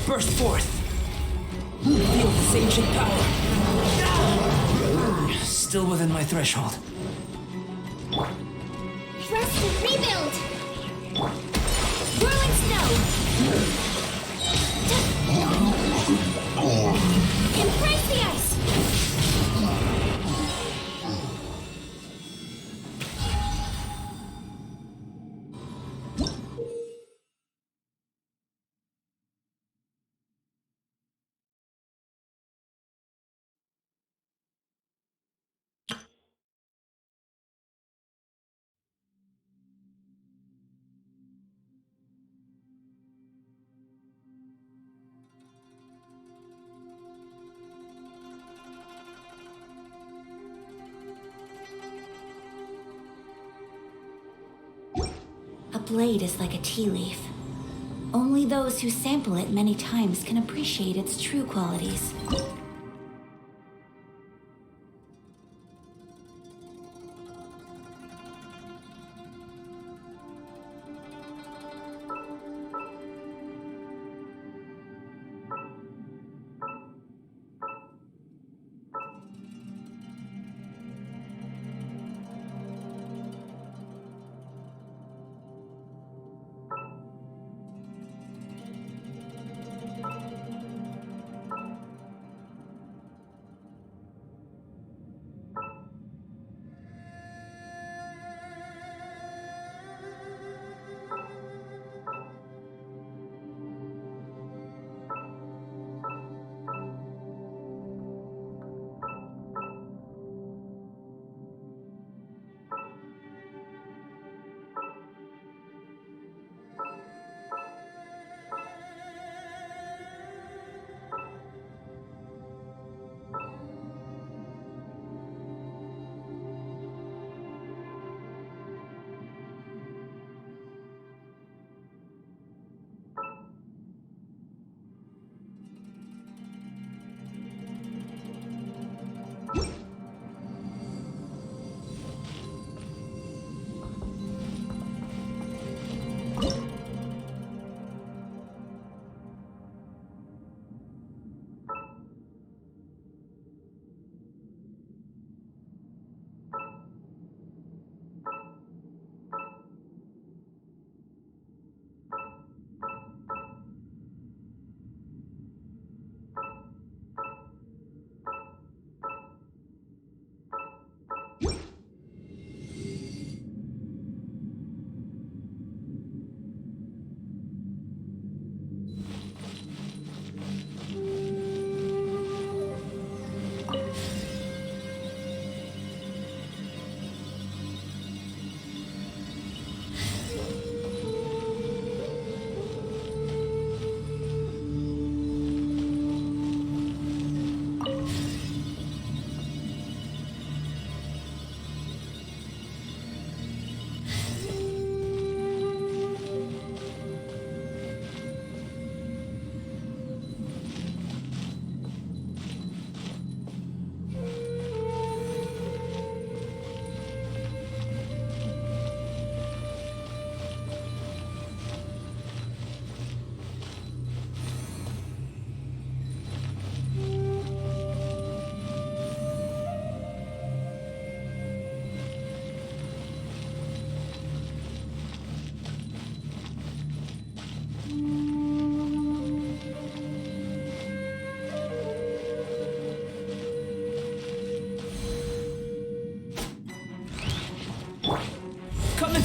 Burst forth. Feel this ancient power. Still within my threshold. Rest and rebuild. Whirling snow. Embrace the ice. A blade is like a tea leaf. Only those who sample it many times can appreciate its true qualities.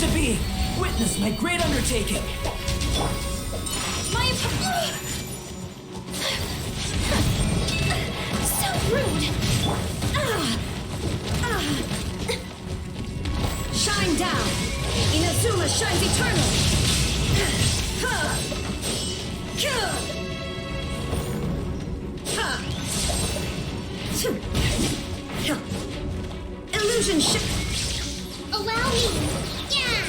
to be! Witness my great undertaking! So rude! Shine down! Inazuma shines eternally! Illusion shift! Allow me! Yeah!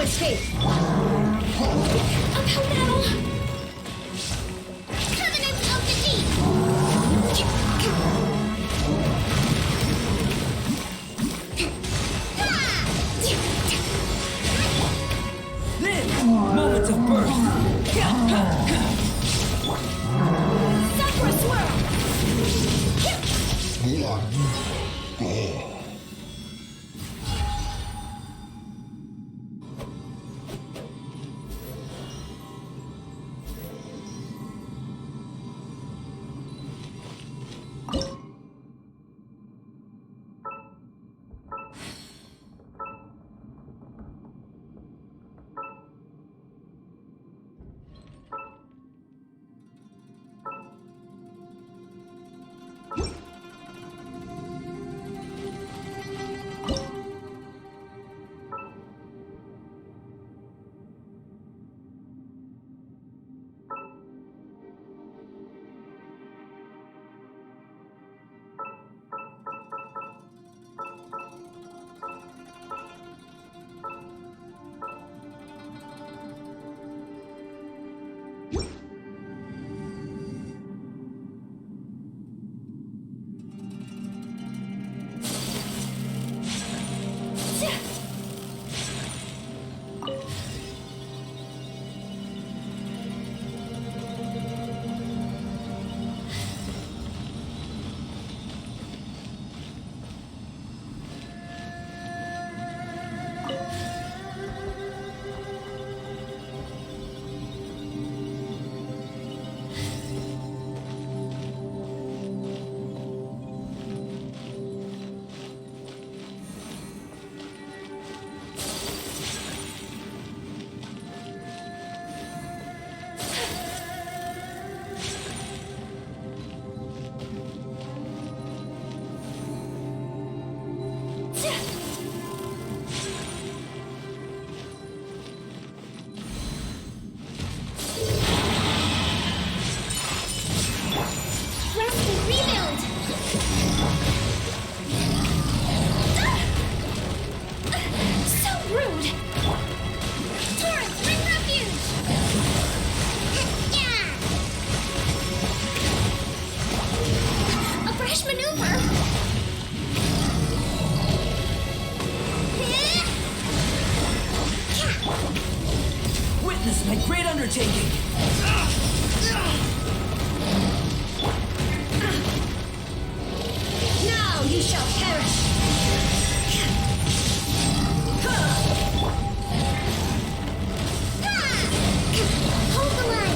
escape! Oh no! Covenant of the Deep! Then, moments of birth. Sakura swirl! against my great undertaking. Now you shall perish! Hold the line!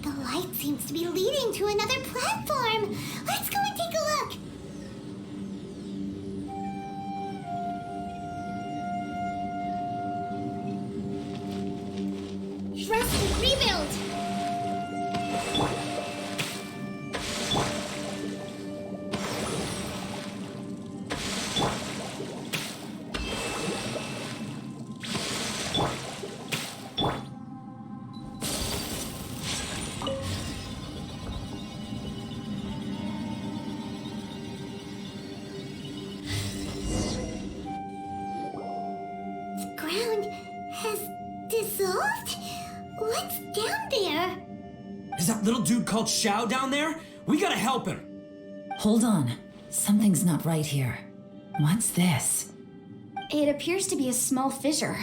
The light seems to be leading to another platform. Let's go and take a look. Trust and rebuild. The ground has dissolved? What's down there? Is that little dude called Xiao down there? We gotta help him. Hold on. Something's not right here. What's this? It appears to be a small fissure.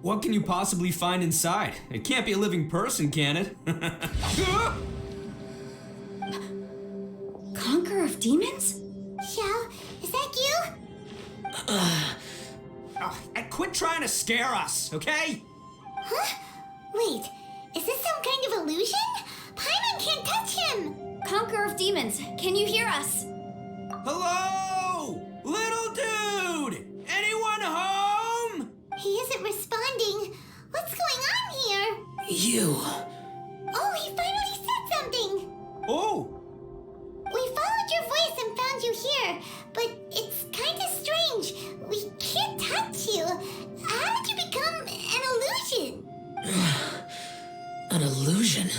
What can you possibly find inside? It can't be a living person, can it? Conqueror of demons? Xiao, is that you? Oh, quit trying to scare us, okay? Huh? Wait, is this some kind of illusion? Paimon can't touch him! Conqueror of demons, can you hear us? Hello? Little dude! Anyone home? He isn't responding. What's going on here? You. Oh, he finally said something! Oh, We followed your voice and found you here, but it's kind of strange. We can't touch you. How did you become an illusion? An illusion?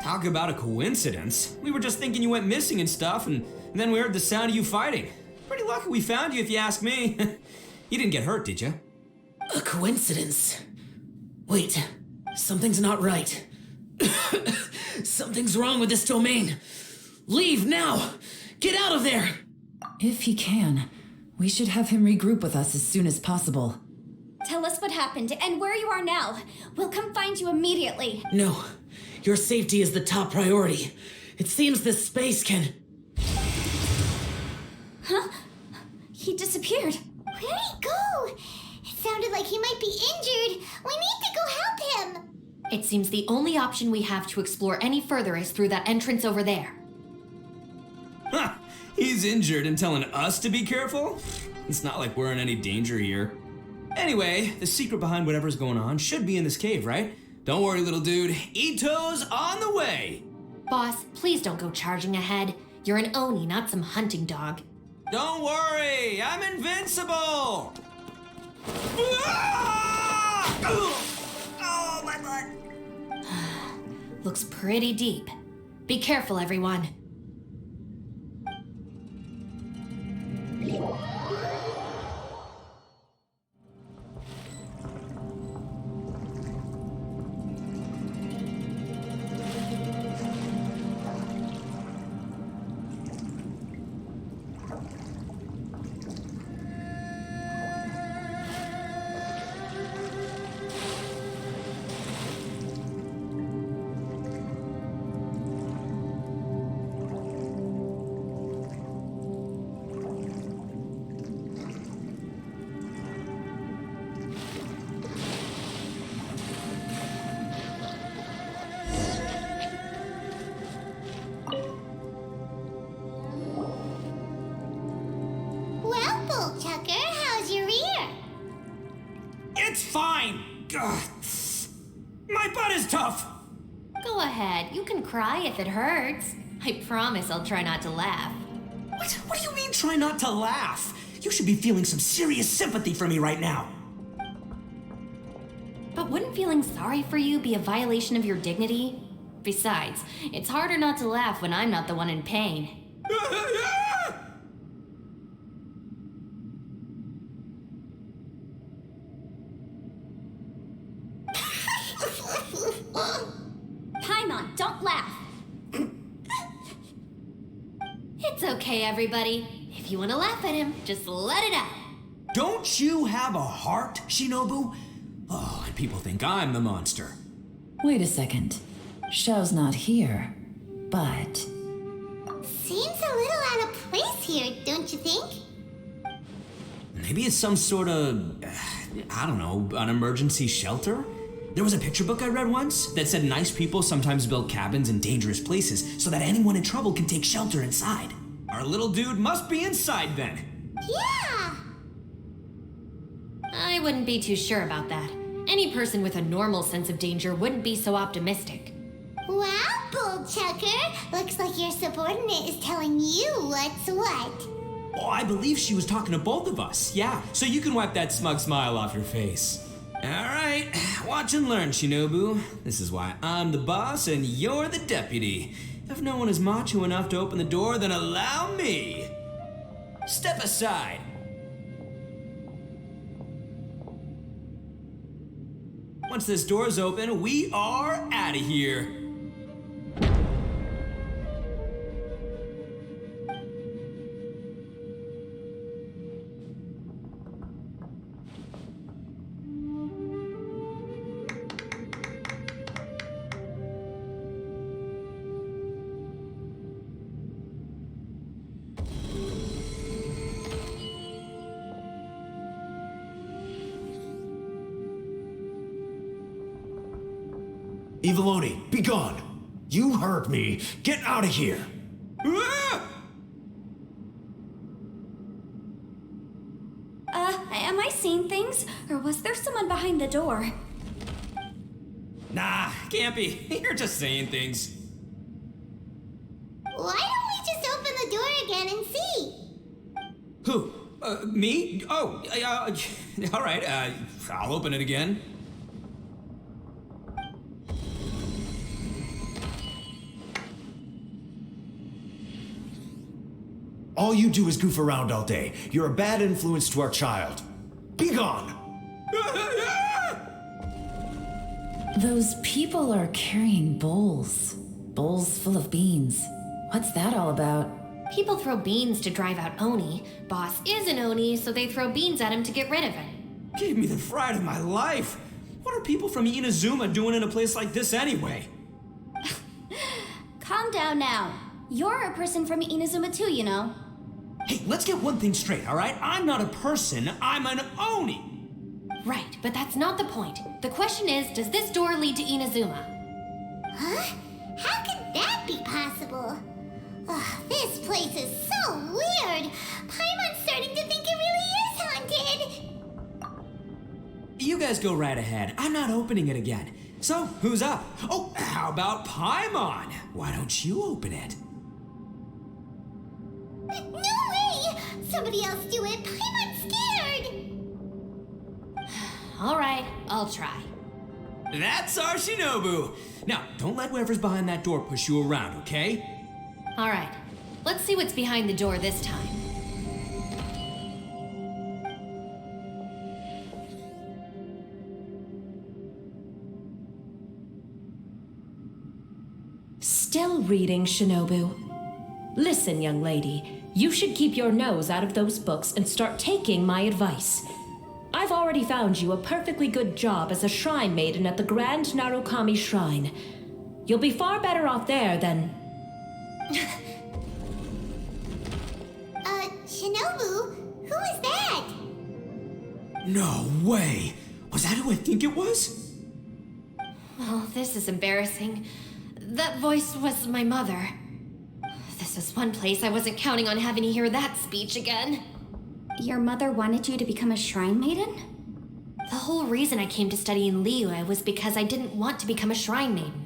talk about a coincidence. We were just thinking you went missing and stuff, and then we heard the sound of you fighting. Pretty lucky we found you, if you ask me. You didn't get hurt, did you? A coincidence? Wait, something's not right. Something's wrong with this domain. Leave now! Get out of there! If he can, we should have him regroup with us as soon as possible. Tell us what happened and where you are now. We'll come find you immediately. No, your safety is the top priority. It seems this space can... Huh? He disappeared. Where'd he go? It sounded like he might be injured. We need to go help him. It seems the only option we have to explore any further is through that entrance over there. Huh, he's injured and telling us to be careful? It's not like we're in any danger here. Anyway, the secret behind whatever's going on should be in this cave, right? Don't worry, little dude. Ito's on the way! Boss, please don't go charging ahead. You're an Oni, not some hunting dog. Don't worry, I'm invincible! Ah! Oh, my butt! Looks pretty deep. Be careful, everyone. It's fine. Ugh. My butt is tough. Go ahead, you can cry if it hurts. I promise I'll try not to laugh. What do you mean try not to laugh? You should be feeling some serious sympathy for me right now. But wouldn't feeling sorry for you be a violation of your dignity? Besides, it's harder not to laugh when I'm not the one in pain. Paimon, don't laugh. It's okay, everybody. If you want to laugh at him, just let it out. Don't you have a heart, Shinobu? Oh, and people think I'm the monster. Wait a second. Xiao's not here, but... Seems a little out of place here, don't you think? Maybe it's some sort of, I don't know, an emergency shelter? There was a picture book I read once that said nice people sometimes build cabins in dangerous places so that anyone in trouble can take shelter inside. Our little dude must be inside then. Yeah! I wouldn't be too sure about that. Any person with a normal sense of danger wouldn't be so optimistic. Wow, Bull Chucker! Looks like your subordinate is telling you what's what. Oh, I believe she was talking to both of us, yeah. So you can wipe that smug smile off your face. All right, watch and learn, Shinobu. This is why I'm the boss and you're the deputy. If no one is macho enough to open the door, then allow me. Step aside. Once this door's open, we are out of here. Eviloni, be gone! You heard me! Get out of here! Ah! Am I seeing things? Or was there someone behind the door? Nah, can't be. You're just saying things. Why don't we just open the door again and see? Who? Me? Oh, all right, I'll open it again. All you do is goof around all day. You're a bad influence to our child. Be gone! Those people are carrying bowls. Bowls full of beans. What's that all about? People throw beans to drive out Oni. Boss is an Oni, so they throw beans at him to get rid of him. Gave me the fright of my life. What are people from Inazuma doing in a place like this anyway? Calm down now. You're a person from Inazuma too, you know. Hey, let's get one thing straight, all right? I'm not a person, I'm an Oni. Right, but that's not the point. The question is, does this door lead to Inazuma? Huh? How could that be possible? Ugh, this place is so weird. Paimon's starting to think it really is haunted. You guys go right ahead. I'm not opening it again. So, who's up? Oh, how about Paimon? Why don't you open it? No way! Somebody else do it. Paimon's scared. All right, I'll try. That's our Shinobu. Now, don't let whoever's behind that door push you around, okay? All right, let's see what's behind the door this time. Still reading, Shinobu. Listen, young lady, you should keep your nose out of those books and start taking my advice. I've already found you a perfectly good job as a shrine maiden at the Grand Narukami Shrine. You'll be far better off there than... Shinobu? Who is that? No way! Was that who I think it was? Oh, this is embarrassing. That voice was my mother. This is one place I wasn't counting on having to hear that speech again. Your mother wanted you to become a shrine maiden? The whole reason I came to study in Liyue was because I didn't want to become a shrine maiden.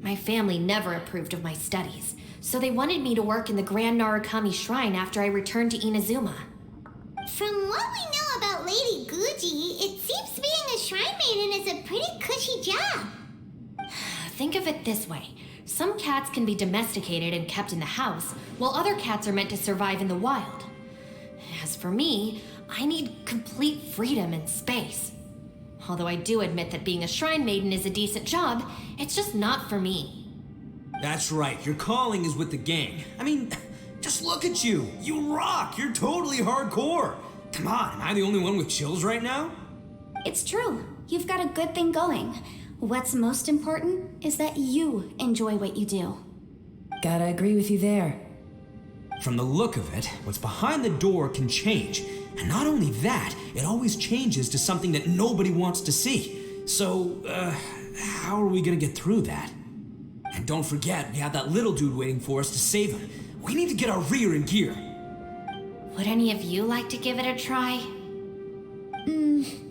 My family never approved of my studies, so they wanted me to work in the Grand Narukami Shrine after I returned to Inazuma. From what we know about Lady Guji, it seems being a shrine maiden is a pretty cushy job. Think of it this way. Some cats can be domesticated and kept in the house, while other cats are meant to survive in the wild. As for me, I need complete freedom and space. Although I do admit that being a shrine maiden is a decent job, it's just not for me. That's right, your calling is with the gang. I mean, just look at you. You rock. You're totally hardcore. Come on, am I the only one with chills right now? It's true. You've got a good thing going. What's most important is that you enjoy what you do. Gotta agree with you there. From the look of it, what's behind the door can change. And not only that, it always changes to something that nobody wants to see. So, how are we gonna get through that? And don't forget, we have that little dude waiting for us to save him. We need to get our rear in gear. Would any of you like to give it a try?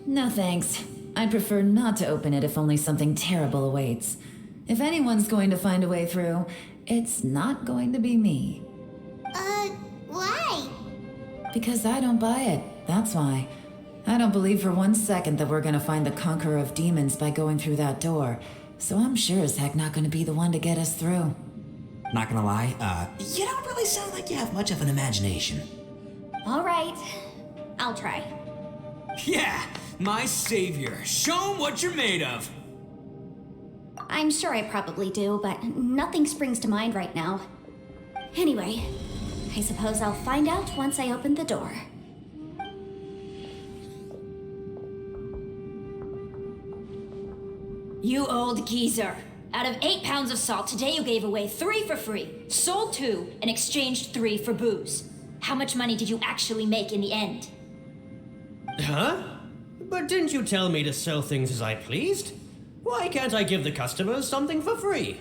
No thanks. I'd prefer not to open it if only something terrible awaits. If anyone's going to find a way through, it's not going to be me. Why? Because I don't buy it, that's why. I don't believe for 1 second that we're gonna find the conqueror of demons by going through that door, so I'm sure as heck not gonna be the one to get us through. Not gonna lie, you don't really sound like you have much of an imagination. All right, I'll try. Yeah, my savior. Show him what you're made of. I'm sure I probably do, but nothing springs to mind right now. Anyway, I suppose I'll find out once I open the door. You old geezer. Out of 8 pounds of salt, today you gave away 3 for free, sold 2, and exchanged 3 for booze. How much money did you actually make in the end? Huh? But didn't you tell me to sell things as I pleased? Why can't I give the customers something for free?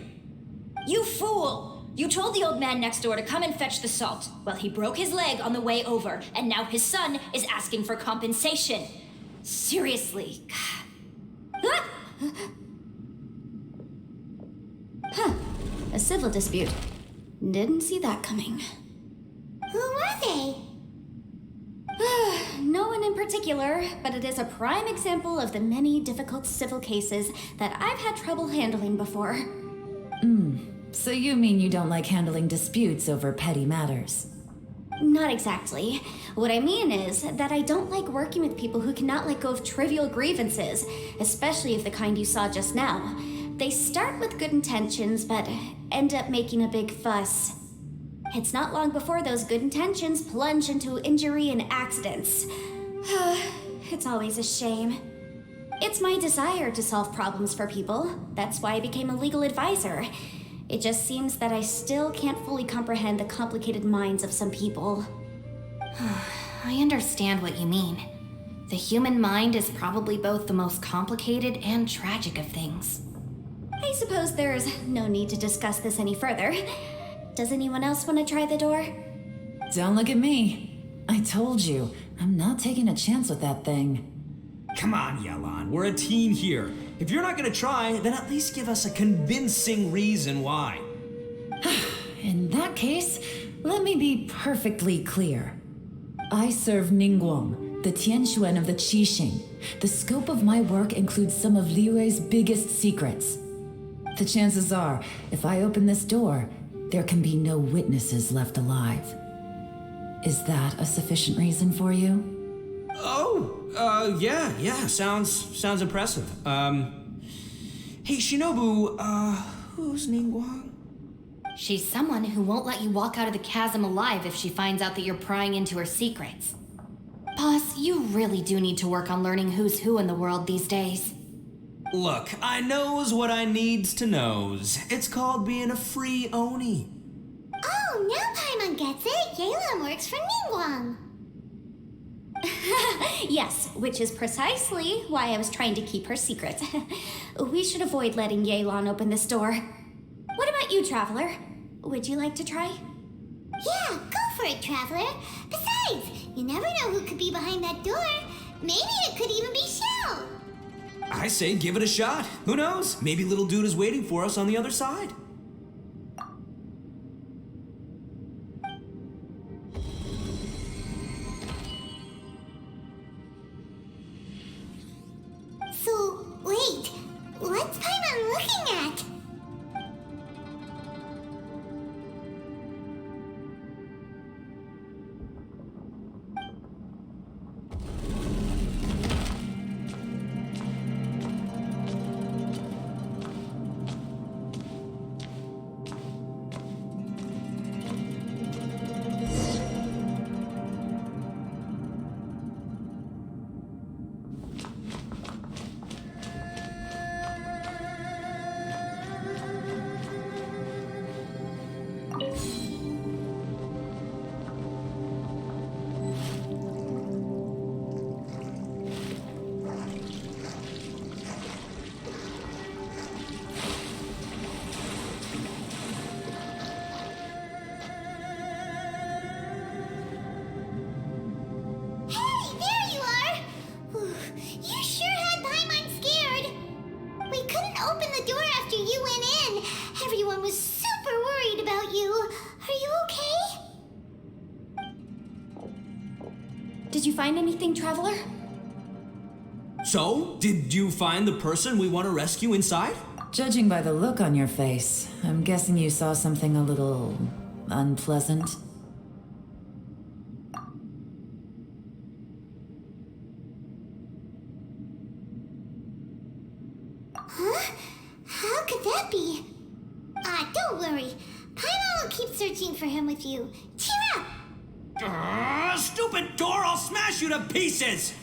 You fool! You told the old man next door to come and fetch the salt. Well, he broke his leg on the way over, and now his son is asking for compensation. Seriously. Huh, a civil dispute. Didn't see that coming. Who were they? No one in particular, but it is a prime example of the many difficult civil cases that I've had trouble handling before. So you mean you don't like handling disputes over petty matters? Not exactly. What I mean is that I don't like working with people who cannot let go of trivial grievances, especially of the kind you saw just now. They start with good intentions, but end up making a big fuss. It's not long before those good intentions plunge into injury and accidents. It's always a shame. It's my desire to solve problems for people. That's why I became a legal advisor. It just seems that I still can't fully comprehend the complicated minds of some people. I understand what you mean. The human mind is probably both the most complicated and tragic of things. I suppose there's no need to discuss this any further. Does anyone else want to try the door? Don't look at me. I told you, I'm not taking a chance with that thing. Come on, Yelan, we're a team here. If you're not gonna try, then at least give us a convincing reason why. In that case, let me be perfectly clear. I serve Ningguang, the Tianxuan of the Qixing. The scope of my work includes some of Liyue's biggest secrets. The chances are, if I open this door, there can be no witnesses left alive. Is that a sufficient reason for you? Yeah, sounds impressive. Hey, Shinobu, who's Ningguang? She's someone who won't let you walk out of the chasm alive if she finds out that you're prying into her secrets. Boss, you really do need to work on learning who's who in the world these days. Look, I knows what I needs to knows. It's called being a free Oni. Oh, now Paimon gets it. Yelan works for Ningguang. Yes, which is precisely why I was trying to keep her secret. We should avoid letting Yelan open this door. What about you, Traveler? Would you like to try? Yeah, go for it, Traveler. Besides, you never know who could be behind that door. Maybe it could even be Shell. I say give it a shot. Who knows? Maybe little dude is waiting for us on the other side. So, wait, what's Paimon looking at? Did you find anything, Traveler? So, did you find the person we want to rescue inside? Judging by the look on your face, I'm guessing you saw something a little unpleasant. Huh? How could that be? Don't worry. Paimon will keep searching for him with you. Cheer up! Stupid door! I'll smash you to pieces!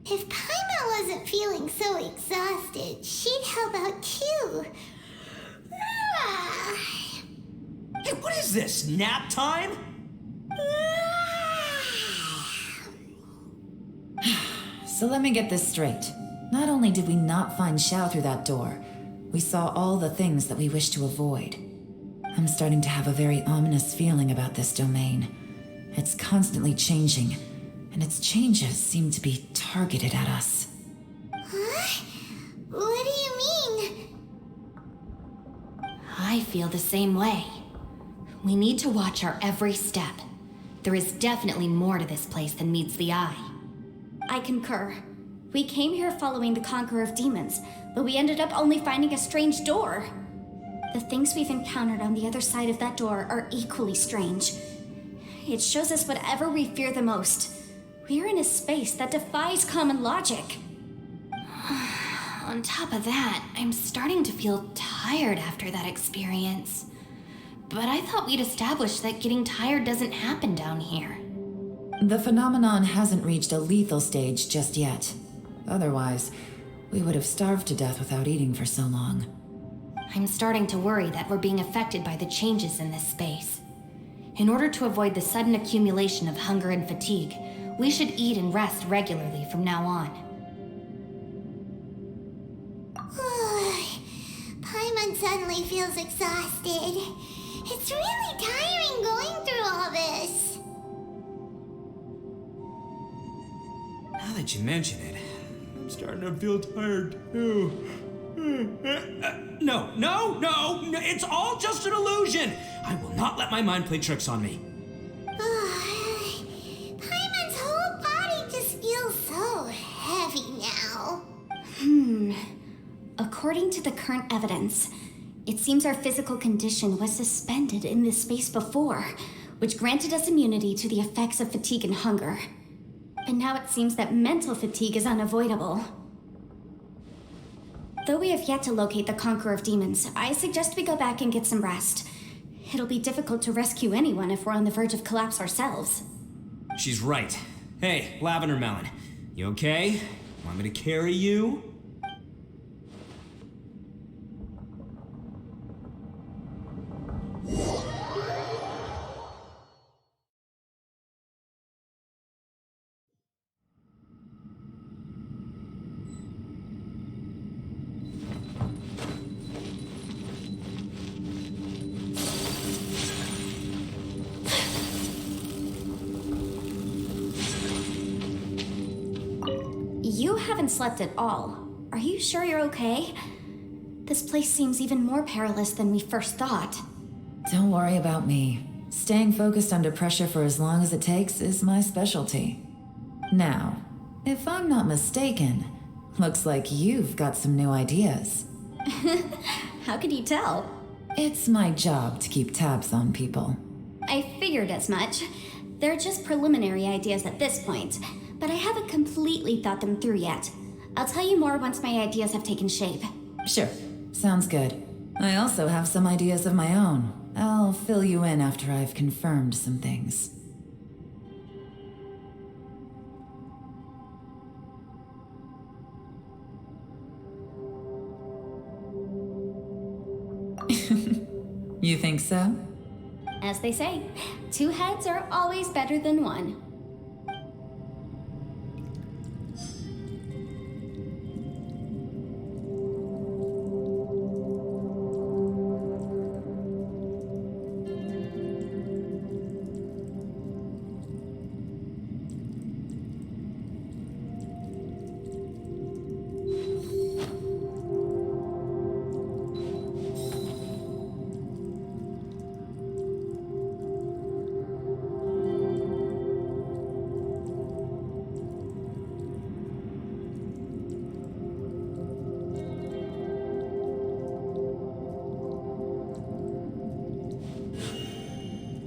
If Paimon wasn't feeling so exhausted, she'd help out too. Hey, what is this? Nap time? So let me get this straight. Not only did we not find Xiao through that door, we saw all the things that we wish to avoid. I'm starting to have a very ominous feeling about this domain. It's constantly changing, and its changes seem to be targeted at us. Huh? What do you mean? I feel the same way. We need to watch our every step. There is definitely more to this place than meets the eye. I concur. We came here following the Conqueror of Demons, but we ended up only finding a strange door. The things we've encountered on the other side of that door are equally strange. It shows us whatever we fear the most. We're in a space that defies common logic. On top of that, I'm starting to feel tired after that experience. But I thought we'd established that getting tired doesn't happen down here. The phenomenon hasn't reached a lethal stage just yet. Otherwise, we would have starved to death without eating for so long. I'm starting to worry that we're being affected by the changes in this space. In order to avoid the sudden accumulation of hunger and fatigue, we should eat and rest regularly from now on. Paimon suddenly feels exhausted. It's really tiring going through all this. Now that you mention it, I'm starting to feel tired too. No, it's all just an illusion. I will not let my mind play tricks on me. Paimon's whole body just feels so heavy now. According to the current evidence, it seems our physical condition was suspended in this space before, which granted us immunity to the effects of fatigue and hunger. But now it seems that mental fatigue is unavoidable. Though we have yet to locate the Conqueror of Demons, I suggest we go back and get some rest. It'll be difficult to rescue anyone if we're on the verge of collapse ourselves. She's right. Hey, Lavender Melon, you okay? Want me to carry you? You haven't slept at all. Are you sure you're okay? This place seems even more perilous than we first thought. Don't worry about me. Staying focused under pressure for as long as it takes is my specialty. Now, if I'm not mistaken, looks like you've got some new ideas. How could you tell? It's my job to keep tabs on people. I figured as much. They're just preliminary ideas at this point, but I haven't completely thought them through yet. I'll tell you more once my ideas have taken shape. Sure, sounds good. I also have some ideas of my own. I'll fill you in after I've confirmed some things. You think so? As they say, two heads are always better than one.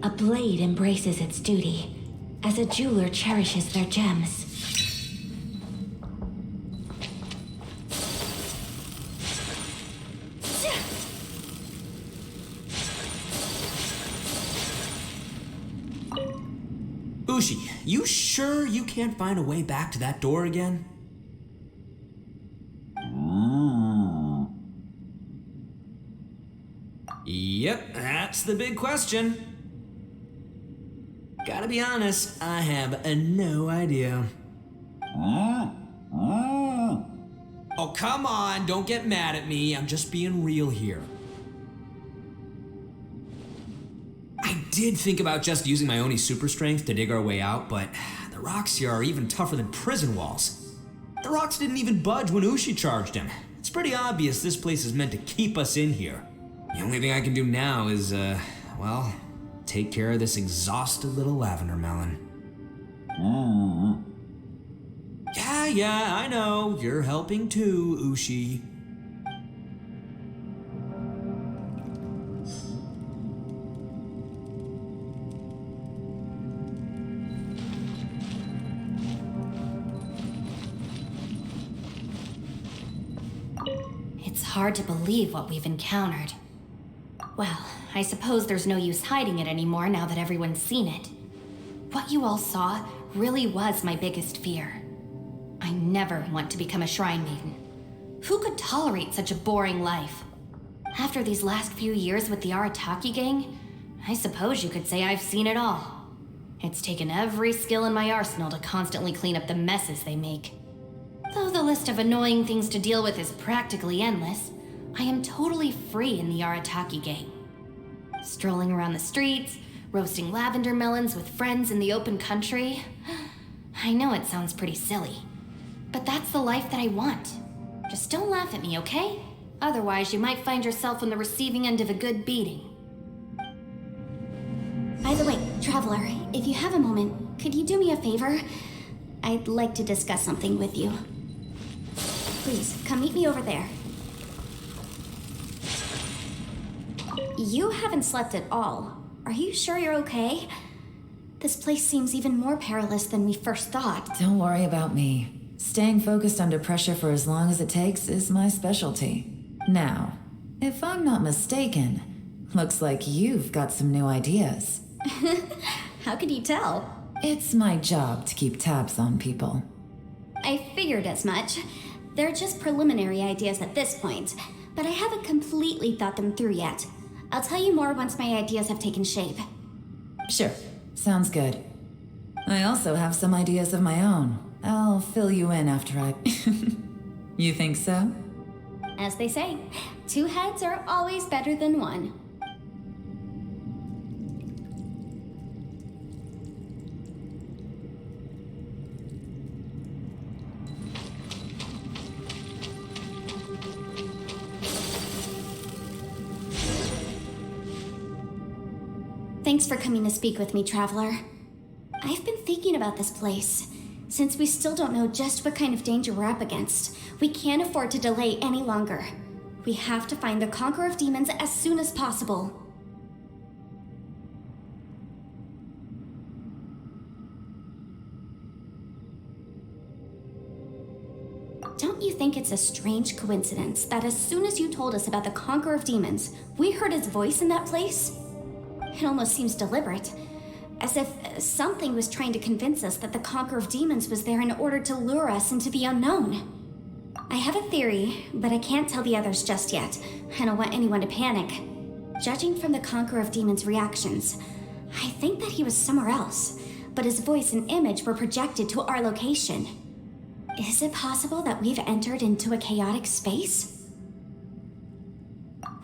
A blade embraces its duty, as a jeweler cherishes their gems. Ushi, you sure you can't find a way back to that door again? Yep, that's the big question. Gotta be honest, I have no idea. Oh, come on, don't get mad at me. I'm just being real here. I did think about just using my Oni super strength to dig our way out, but the rocks here are even tougher than prison walls. The rocks didn't even budge when Ushi charged him. It's pretty obvious this place is meant to keep us in here. The only thing I can do now is, well, take care of this exhausted little lavender melon. Yeah, I know. You're helping too, Ushi. It's hard to believe what we've encountered. Well, I suppose there's no use hiding it anymore now that everyone's seen it. What you all saw really was my biggest fear. I never want to become a shrine maiden. Who could tolerate such a boring life? After these last few years with the Arataki gang, I suppose you could say I've seen it all. It's taken every skill in my arsenal to constantly clean up the messes they make. Though the list of annoying things to deal with is practically endless, I am totally free in the Arataki gang. Strolling around the streets, roasting lavender melons with friends in the open country. I know it sounds pretty silly, but that's the life that I want. Just don't laugh at me, okay? Otherwise, you might find yourself on the receiving end of a good beating. By the way, Traveler, if you have a moment, could you do me a favor? I'd like to discuss something with you. Please, come meet me over there. You haven't slept at all. Are you sure you're okay? This place seems even more perilous than we first thought. Don't worry about me. Staying focused under pressure for as long as it takes is my specialty. Now, if I'm not mistaken, looks like you've got some new ideas. How could you tell? It's my job to keep tabs on people. I figured as much. They're just preliminary ideas at this point, but I haven't completely thought them through yet. I'll tell you more once my ideas have taken shape. Sure, sounds good. I also have some ideas of my own. I'll fill you in after I... You think so? As they say, two heads are always better than one. Thanks for coming to speak with me, Traveler. I've been thinking about this place. Since we still don't know just what kind of danger we're up against, we can't afford to delay any longer. We have to find the Conqueror of Demons as soon as possible. Don't you think it's a strange coincidence that as soon as you told us about the Conqueror of Demons, we heard his voice in that place? It almost seems deliberate, as if something was trying to convince us that the Conqueror of Demons was there in order to lure us into the unknown. I have a theory, but I can't tell the others just yet. I don't want anyone to panic. Judging from the Conqueror of Demons' reactions, I think that he was somewhere else, but his voice and image were projected to our location. Is it possible that we've entered into a chaotic space?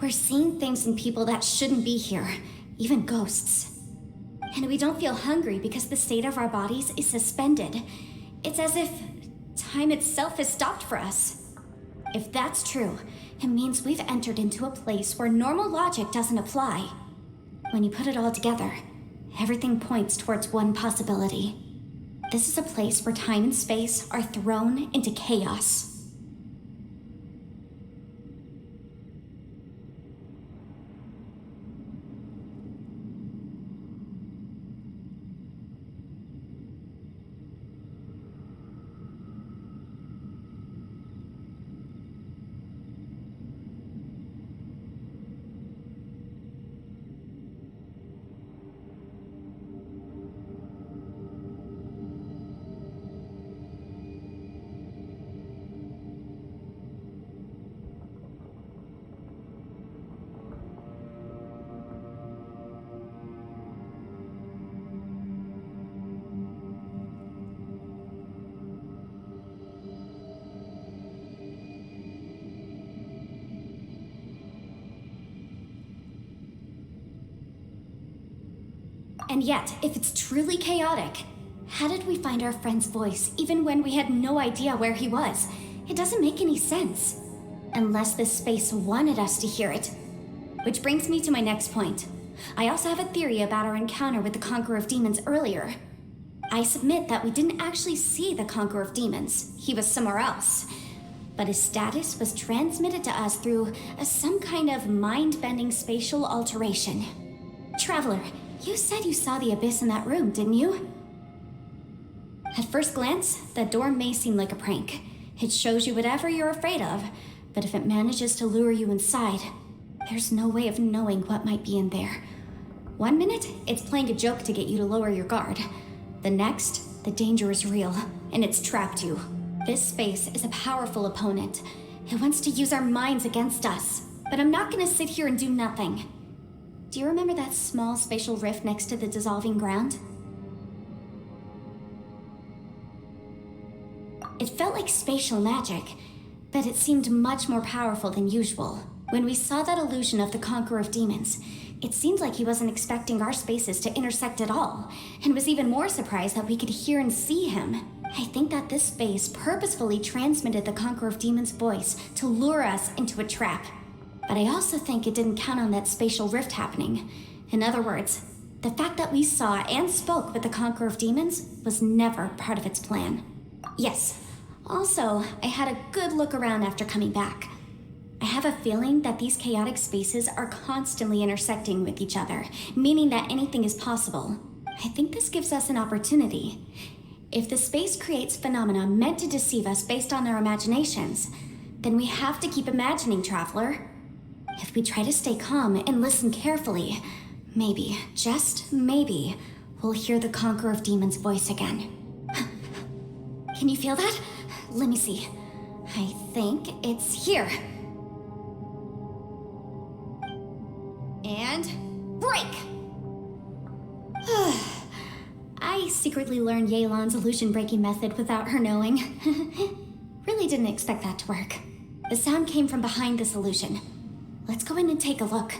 We're seeing things in people that shouldn't be here, even ghosts. And we don't feel hungry because the state of our bodies is suspended. It's as if time itself has stopped for us. If that's true, it means we've entered into a place where normal logic doesn't apply. When you put it all together, everything points towards one possibility. This is a place where time and space are thrown into chaos. And yet, if it's truly chaotic, how did we find our friend's voice even when we had no idea where he was? It doesn't make any sense. Unless this space wanted us to hear it. Which brings me to my next point. I also have a theory about our encounter with the Conqueror of Demons earlier. I submit that we didn't actually see the Conqueror of Demons. He was somewhere else. But his status was transmitted to us through some kind of mind-bending spatial alteration. Traveler, you said you saw the abyss in that room, didn't you? At first glance, that door may seem like a prank. It shows you whatever you're afraid of, but if it manages to lure you inside, there's no way of knowing what might be in there. 1 minute, it's playing a joke to get you to lower your guard. The next, the danger is real, and it's trapped you. This space is a powerful opponent. It wants to use our minds against us. But I'm not gonna sit here and do nothing. Do you remember that small spatial rift next to the dissolving ground? It felt like spatial magic, but it seemed much more powerful than usual. When we saw that illusion of the Conqueror of Demons, it seemed like he wasn't expecting our spaces to intersect at all, and was even more surprised that we could hear and see him. I think that this space purposefully transmitted the Conqueror of Demons' voice to lure us into a trap. But I also think it didn't count on that spatial rift happening. In other words, the fact that we saw and spoke with the Conqueror of Demons was never part of its plan. Yes, also, I had a good look around after coming back. I have a feeling that these chaotic spaces are constantly intersecting with each other, meaning that anything is possible. I think this gives us an opportunity. If the space creates phenomena meant to deceive us based on our imaginations, then we have to keep imagining, Traveler. If we try to stay calm and listen carefully, maybe, just maybe, we'll hear the Conqueror of Demons' voice again. Can you feel that? Let me see. I think it's here. And break! I secretly learned Yelan's illusion-breaking method without her knowing. Really didn't expect that to work. The sound came from behind this illusion. Let's go in and take a look.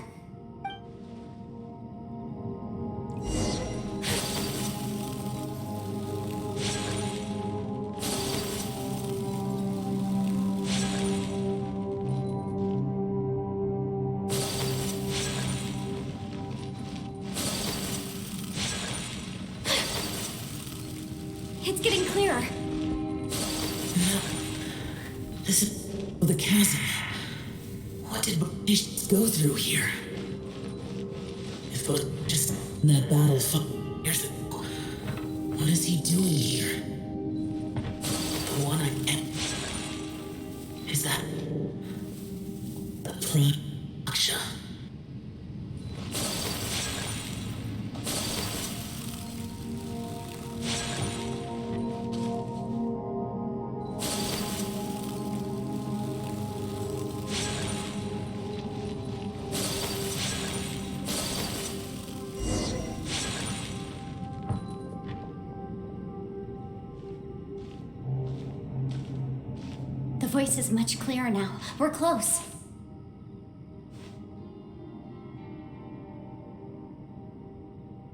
getting clearer. No. This is the chasm. What did Baptiste go through here? If it was just in that battle 5 years ago, what is he doing here? The one I met. Is that the Aksha? The voice is much clearer now. We're close.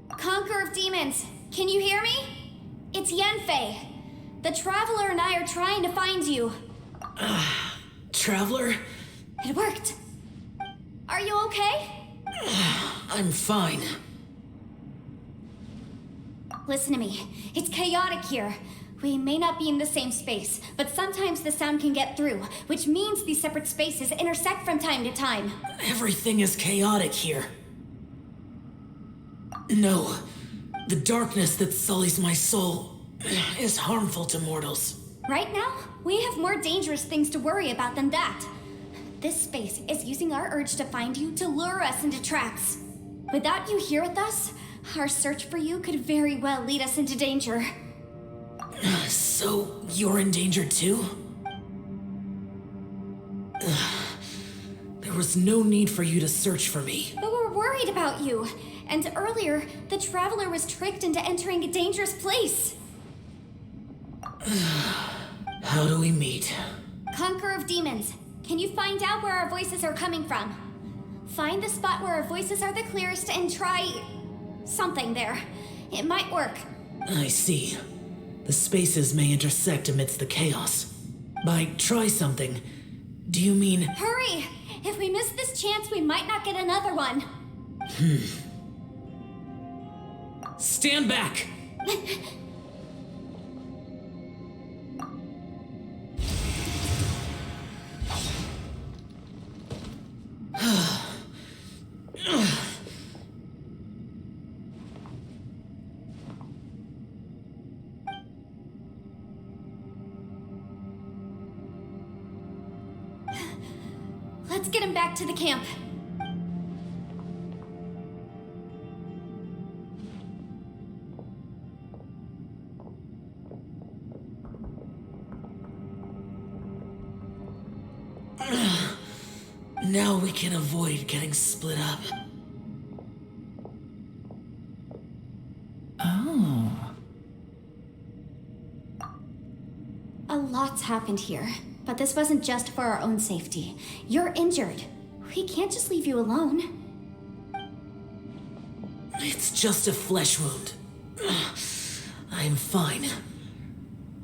Conqueror of Demons, can you hear me? It's Yenfei. The Traveler and I are trying to find you. Traveler? It worked. Are you okay? I'm fine. Listen to me. It's chaotic here. We may not be in the same space, but sometimes the sound can get through, which means these separate spaces intersect from time to time. Everything is chaotic here. No, the darkness that sullies my soul is harmful to mortals. Right now, we have more dangerous things to worry about than that. This space is using our urge to find you to lure us into traps. Without you here with us, our search for you could very well lead us into danger. So, you're in danger too? There was no need for you to search for me. But we're worried about you. And earlier, the Traveler was tricked into entering a dangerous place. How do we meet? Conqueror of Demons, can you find out where our voices are coming from? Find the spot where our voices are the clearest and try something there. It might work. I see. The spaces may intersect amidst the chaos. By try something, do you mean... Hurry! If we miss this chance, we might not get another one. Stand back! Let's get him back to the camp. Now we can avoid getting split up. Oh. A lot's happened here, but this wasn't just for our own safety. You're injured. We can't just leave you alone. It's just a flesh wound. I'm fine.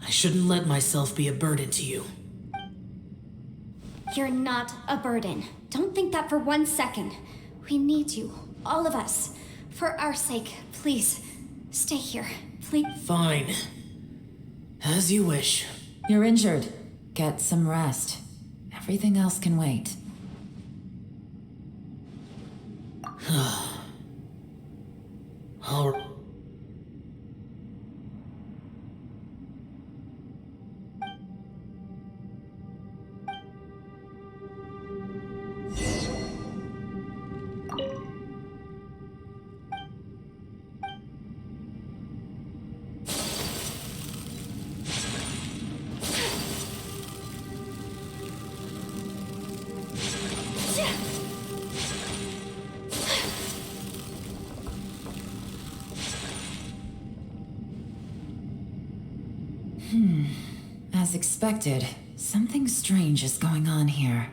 I shouldn't let myself be a burden to you. You're not a burden. Don't think that for 1 second. We need you, all of us. For our sake, please, stay here, please. Fine. As you wish. You're injured. Get some rest. Everything else can wait. All right. As expected, something strange is going on here.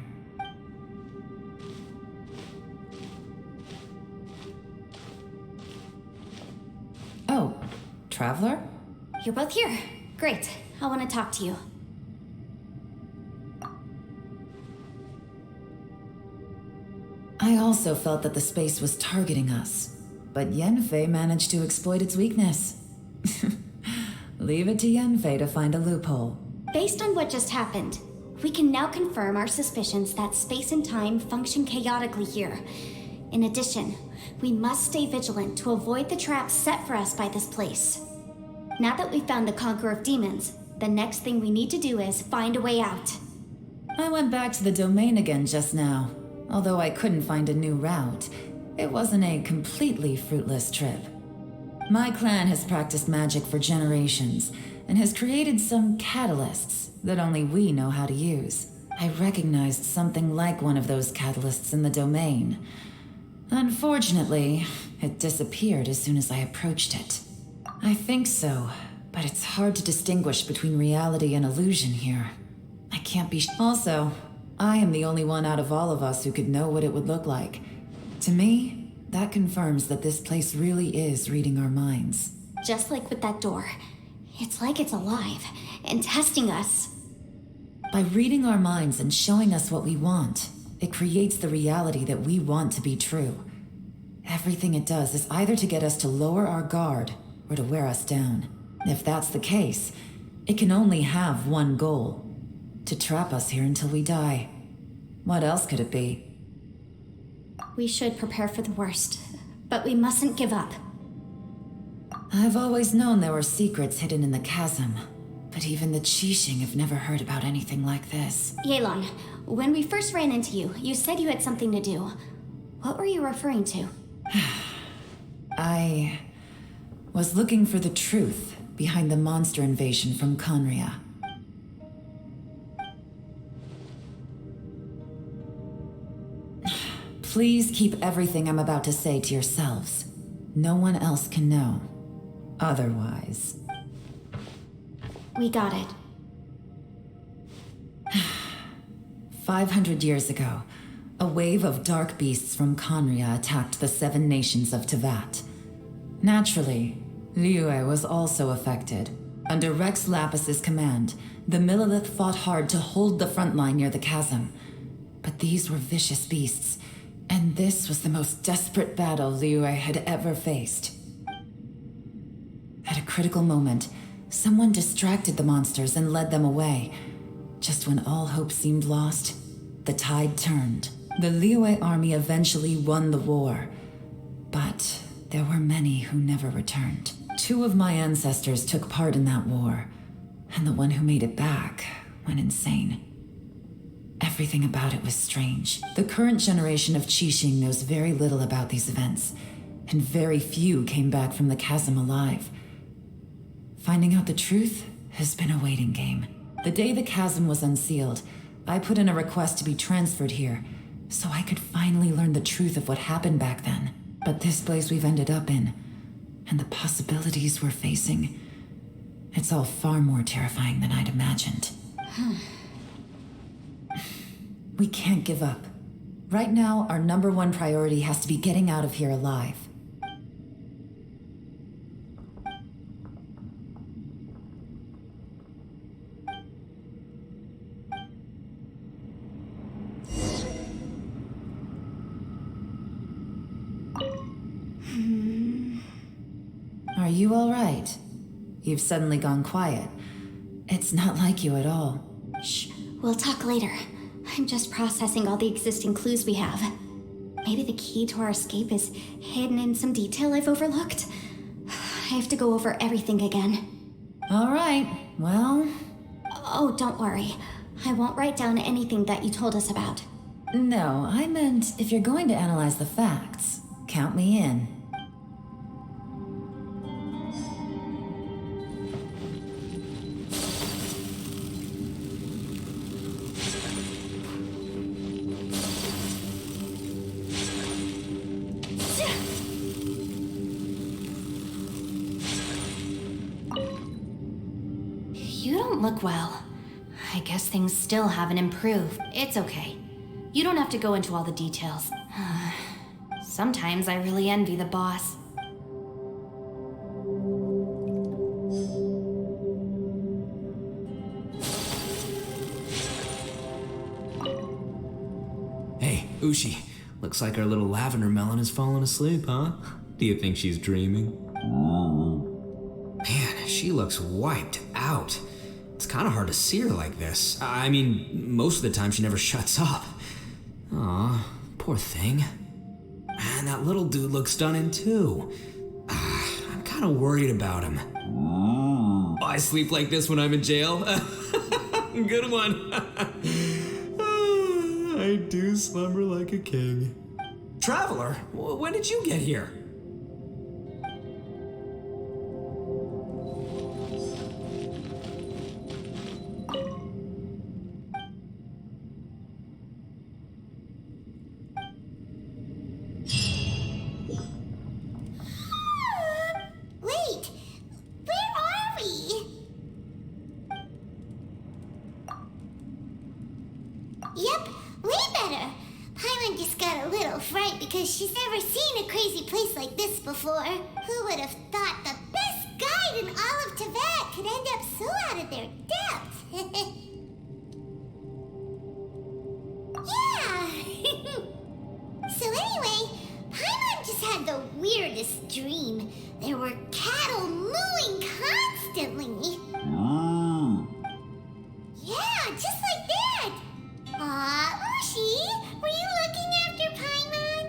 Oh, Traveler? You're both here. Great. I want to talk to you. I also felt that the space was targeting us, but Yenfei managed to exploit its weakness. Leave it to Yenfei to find a loophole. Based on what just happened, we can now confirm our suspicions that space and time function chaotically here. In addition, we must stay vigilant to avoid the traps set for us by this place. Now that we've found the Conqueror of Demons, the next thing we need to do is find a way out. I went back to the domain again just now. Although I couldn't find a new route, it wasn't a completely fruitless trip. My clan has practiced magic for generations, and has created some catalysts that only we know how to use. I recognized something like one of those catalysts in the domain. Unfortunately, it disappeared as soon as I approached it. I think so, but it's hard to distinguish between reality and illusion here. I can't be Also, I am the only one out of all of us who could know what it would look like. To me, that confirms that this place really is reading our minds. Just like with that door. It's like it's alive and testing us. By reading our minds and showing us what we want, it creates the reality that we want to be true. Everything it does is either to get us to lower our guard or to wear us down. If that's the case, it can only have one goal: to trap us here until we die. What else could it be? We should prepare for the worst, but we mustn't give up. I've always known there were secrets hidden in the chasm, but even the Qixing have never heard about anything like this. Yelan, when we first ran into you, you said you had something to do. What were you referring to? I was looking for the truth behind the monster invasion from Conria. Please keep everything I'm about to say to yourselves. No one else can know. Otherwise... We got it. 500 years ago, a wave of dark beasts from Conria attacked the 7 nations of Tevat. Naturally, Liyue was also affected. Under Rex Lapis's command, the Millelith fought hard to hold the front line near the chasm. But these were vicious beasts, and this was the most desperate battle Liyue had ever faced. At a critical moment, someone distracted the monsters and led them away. Just when all hope seemed lost, the tide turned. The Liyue army eventually won the war, but there were many who never returned. 2 of my ancestors took part in that war, and the one who made it back went insane. Everything about it was strange. The current generation of Qixing knows very little about these events, and very few came back from the chasm alive. Finding out the truth has been a waiting game. The day the chasm was unsealed, I put in a request to be transferred here, so I could finally learn the truth of what happened back then. But this place we've ended up in, and the possibilities we're facing, it's all far more terrifying than I'd imagined. We can't give up. Right now, our #1 priority has to be getting out of here alive. Are you all right? You've suddenly gone quiet. It's not like you at all. Shh, we'll talk later. I'm just processing all the existing clues we have. Maybe the key to our escape is hidden in some detail I've overlooked. I have to go over everything again. All right, well... Oh, don't worry. I won't write down anything that you told us about. No, I meant if you're going to analyze the facts, count me in. You don't look well. I guess things still haven't improved. It's okay. You don't have to go into all the details. Sometimes I really envy the boss. Hey, Ushi. Looks like our little lavender melon has fallen asleep, huh? Do you think she's dreaming? Man, she She looks wiped out. It's kind of hard to see her like this. I mean, most of the time she never shuts up. Aw, poor thing. And that little dude looks done in too. I'm kind of worried about him. I sleep like this when I'm in jail. Good one. I do slumber like a king. Traveler, when did you get here? Wait, where are we? Yep, way better. Paimon just got a little fright because she's never seen a crazy place like this before. Who would have thought the best guide in all of Teyvat could end up so out of their depth? Yeah! So anyway, Paimon just had the weirdest dream. There were cattle mooing constantly. Yeah, just like that. Aw, Ushi, were you looking after Paimon?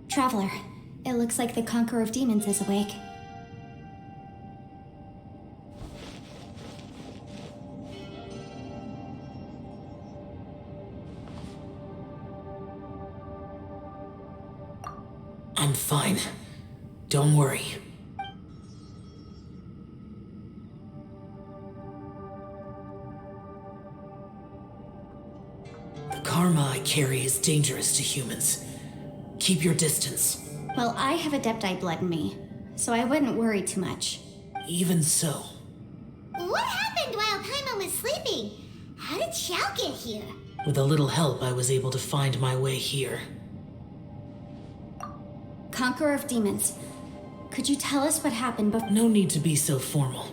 Traveler, it looks like the Conqueror of Demons is awake. I'm fine. Don't worry. The karma I carry is dangerous to humans. Keep your distance. Well, I have Adepti blood in me, so I wouldn't worry too much. Even so, What happened while Paimon was sleeping? How did Xiao get here? with a little help, I was able to find my way here. Conqueror of Demons, could you tell us what happened before? No need to be so formal.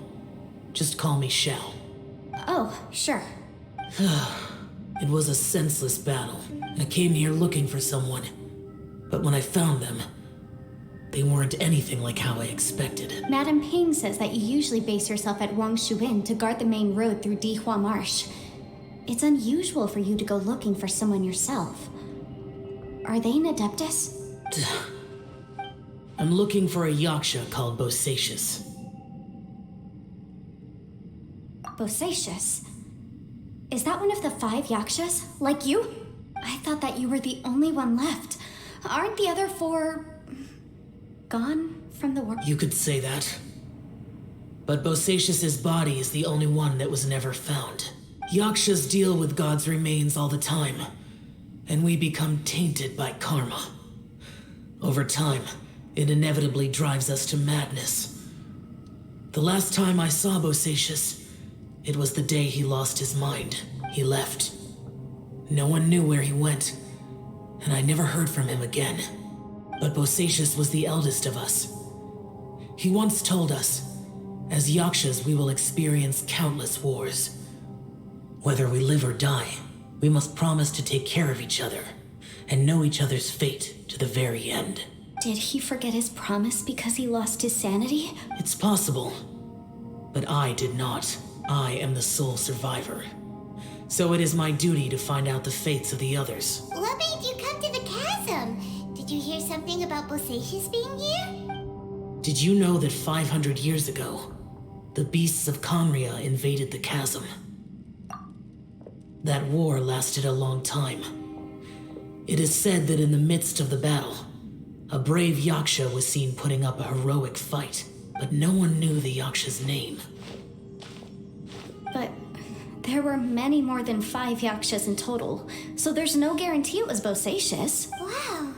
Just call me Xiao. Oh, sure. It was a senseless battle. I came here looking for someone. But when I found them, they weren't anything like how I expected. Madame Ping says that you usually base yourself at Wangshu Inn to guard the main road through Dihua Marsh. It's unusual for you to go looking for someone yourself. Are they an Adeptus? I'm looking for a Yaksha called Bosacius. Bosacius? Is that one of the 5 Yakshas? Like you? I thought that you were the only one left. Aren't the other 4... gone from the world? You could say that. But Bosacius's body is the only one that was never found. Yakshas deal with God's remains all the time, and we become tainted by karma. Over time, it inevitably drives us to madness. The last time I saw Bosacius, it was the day he lost his mind. He left. No one knew where he went, and I never heard from him again. But Bosacius was the eldest of us. He once told us, as Yakshas we will experience countless wars. Whether we live or die, we must promise to take care of each other, and know each other's fate to the very end. Did he forget his promise because he lost his sanity? It's possible, but I did not. I am the sole survivor. So it is my duty to find out the fates of the others. What made you come to the chasm? Did you hear something about Bosacius being here? Did you know that 500 years ago, the beasts of Conria invaded the chasm? That war lasted a long time. It is said that in the midst of the battle, a brave Yaksha was seen putting up a heroic fight, but no one knew the Yaksha's name. But there were many more than 5 Yakshas in total, so there's no guarantee it was Bosacius. Wow.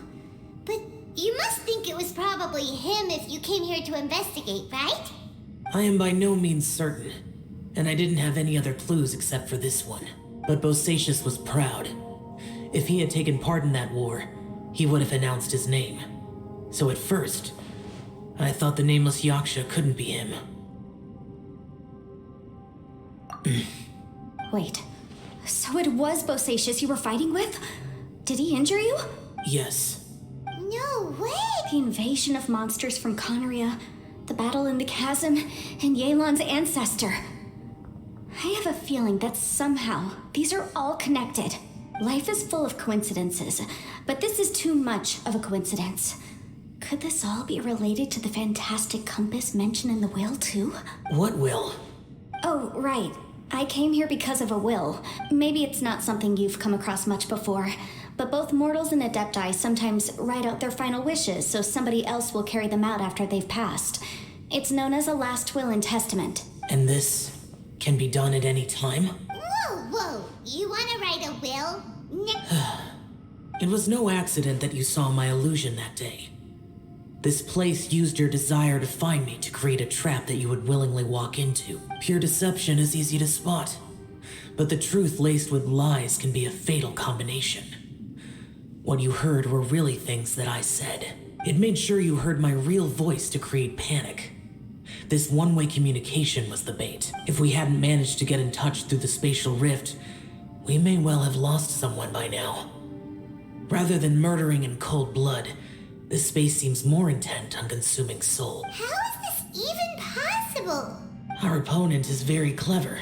But you must think it was probably him if you came here to investigate, right? I am by no means certain, and I didn't have any other clues except for this one. But Bosacius was proud. If he had taken part in that war, he would have announced his name. So at first, I thought the nameless Yaksha couldn't be him. Wait, so it was Bosacius you were fighting with? Did he injure you? Yes. No way! The invasion of monsters from Conria, the battle in the chasm, and Yelan's ancestor. I have a feeling that somehow these are all connected. Life is full of coincidences, but this is too much of a coincidence. Could this all be related to the fantastic compass mentioned in the will, too? What will? Oh, right. I came here because of a will. Maybe it's not something you've come across much before, but both mortals and adepti sometimes write out their final wishes so somebody else will carry them out after they've passed. It's known as a last will and testament. And this can be done at any time? Whoa. You wanna write a will? It was no accident that you saw my illusion that day. This place used your desire to find me to create a trap that you would willingly walk into. Pure deception is easy to spot, but the truth laced with lies can be a fatal combination. What you heard were really things that I said. It made sure you heard my real voice to create panic. This one-way communication was the bait. If we hadn't managed to get in touch through the spatial rift, we may well have lost someone by now. Rather than murdering in cold blood, this space seems more intent on consuming soul. How is this even possible? Our opponent is very clever.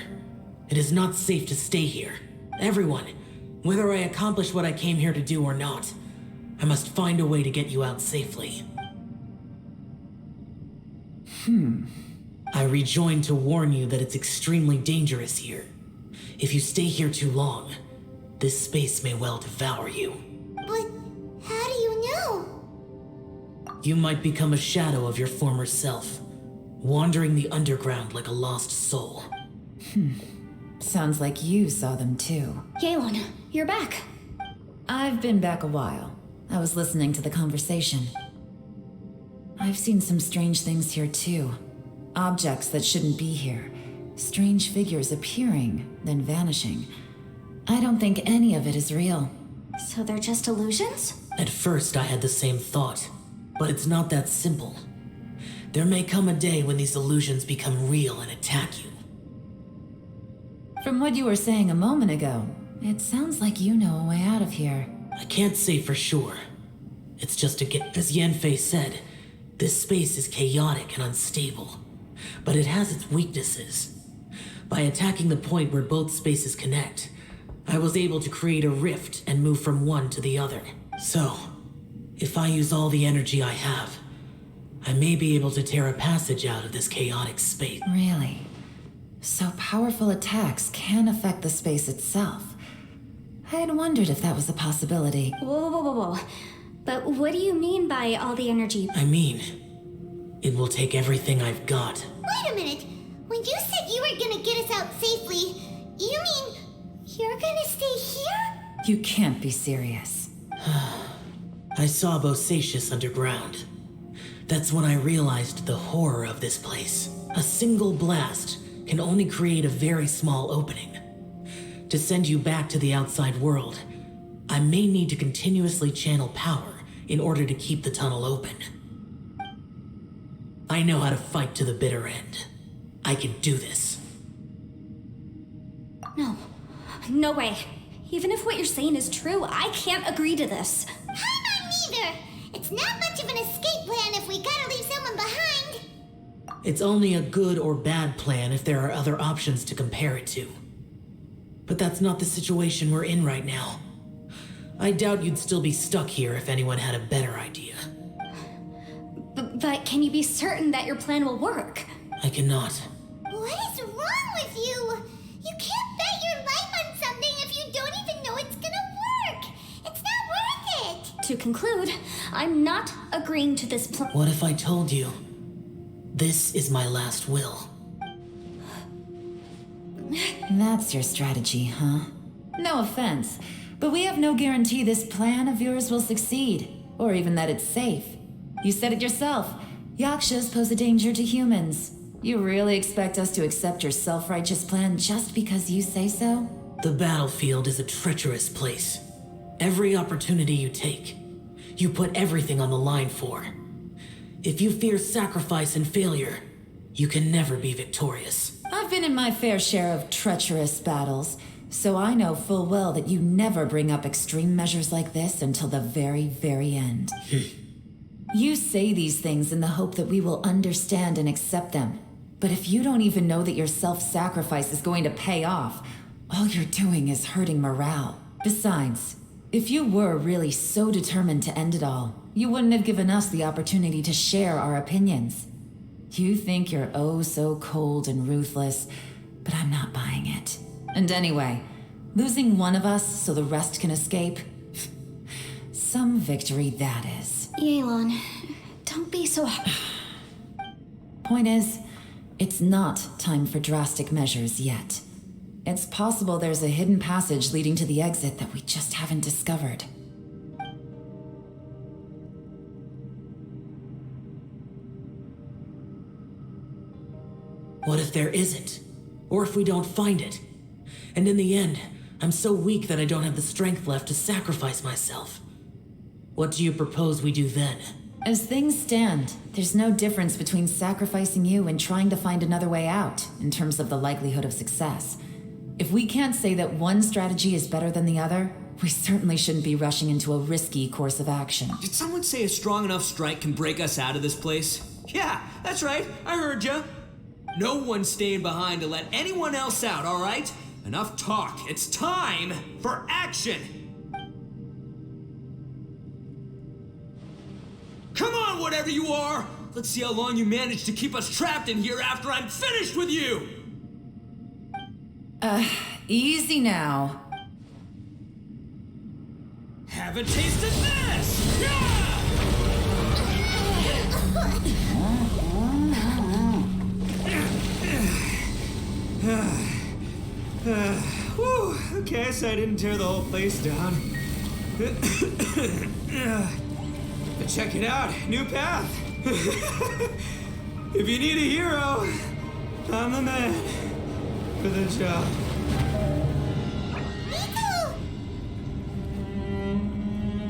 It is not safe to stay here. Everyone, whether I accomplish what I came here to do or not, I must find a way to get you out safely. I rejoined to warn you that it's extremely dangerous here. If you stay here too long, this space may well devour you. But how do you know? You might become a shadow of your former self, wandering the underground like a lost soul. Sounds like you saw them too. Yelan, you're back. I've been back a while. I was listening to the conversation. I've seen some strange things here too. Objects that shouldn't be here. Strange figures appearing, then vanishing. I don't think any of it is real. So they're just illusions? At first I had the same thought, but it's not that simple. There may come a day when these illusions become real and attack you. From what you were saying a moment ago, it sounds like you know a way out of here. I can't say for sure. It's just as Yanfei said, this space is chaotic and unstable, but it has its weaknesses. By attacking the point where both spaces connect, I was able to create a rift and move from one to the other. So, if I use all the energy I have, I may be able to tear a passage out of this chaotic space. Really? So powerful attacks can affect the space itself. I had wondered if that was a possibility. Whoa. But what do you mean by all the energy? I mean, it will take everything I've got. Wait a minute. When you said you were gonna get us out safely, you mean you're gonna stay here? You can't be serious. I saw Bosacius underground. That's when I realized the horror of this place. A single blast can only create a very small opening. To send you back to the outside world, I may need to continuously channel power in order to keep the tunnel open. I know how to fight to the bitter end. I can do this. No way. Even if what you're saying is true, I can't agree to this. I'm not neither. It's not much of an escape plan if we gotta leave someone behind. It's only a good or bad plan if there are other options to compare it to. But that's not the situation we're in right now. I doubt you'd still be stuck here if anyone had a better idea. But can you be certain that your plan will work? I cannot. What is wrong with you? You can't bet your life on something if you don't even know it's gonna work. It's not worth it. To conclude, I'm not agreeing to this plan. What if I told you, this is my last will? That's your strategy, huh? No offense, but we have no guarantee this plan of yours will succeed, or even that it's safe. You said it yourself. Yakshas pose a danger to humans. You really expect us to accept your self-righteous plan just because you say so? The battlefield is a treacherous place. Every opportunity you take, you put everything on the line for. If you fear sacrifice and failure, you can never be victorious. I've I've been in my fair share of treacherous battles, so I know full well that you never bring up extreme measures like this until the very, very end. You say these things in the hope that we will understand and accept them. But if you don't even know that your self-sacrifice is going to pay off, all you're doing is hurting morale. Besides, if you were really so determined to end it all, you wouldn't have given us the opportunity to share our opinions. You think you're oh so cold and ruthless, but I'm not buying it. And anyway, losing one of us so the rest can escape? Some victory that is. Yelan, don't be so... Point is, it's not time for drastic measures yet. It's possible there's a hidden passage leading to the exit that we just haven't discovered. What if there isn't? Or if we don't find it? And in the end, I'm so weak that I don't have the strength left to sacrifice myself. What do you propose we do then? As things stand, there's no difference between sacrificing you and trying to find another way out, in terms of the likelihood of success. If we can't say that one strategy is better than the other, we certainly shouldn't be rushing into a risky course of action. Did someone say a strong enough strike can break us out of this place? Yeah, that's right. I heard ya. No one's staying behind to let anyone else out, all right? Enough talk. It's time for action. Come on, whatever you are. Let's see how long you manage to keep us trapped in here after I'm finished with you. Easy now. Have a taste of this! Yeah! Whew, okay, so I didn't tear the whole place down. But check it out, new path. If you need a hero, I'm the man for the job.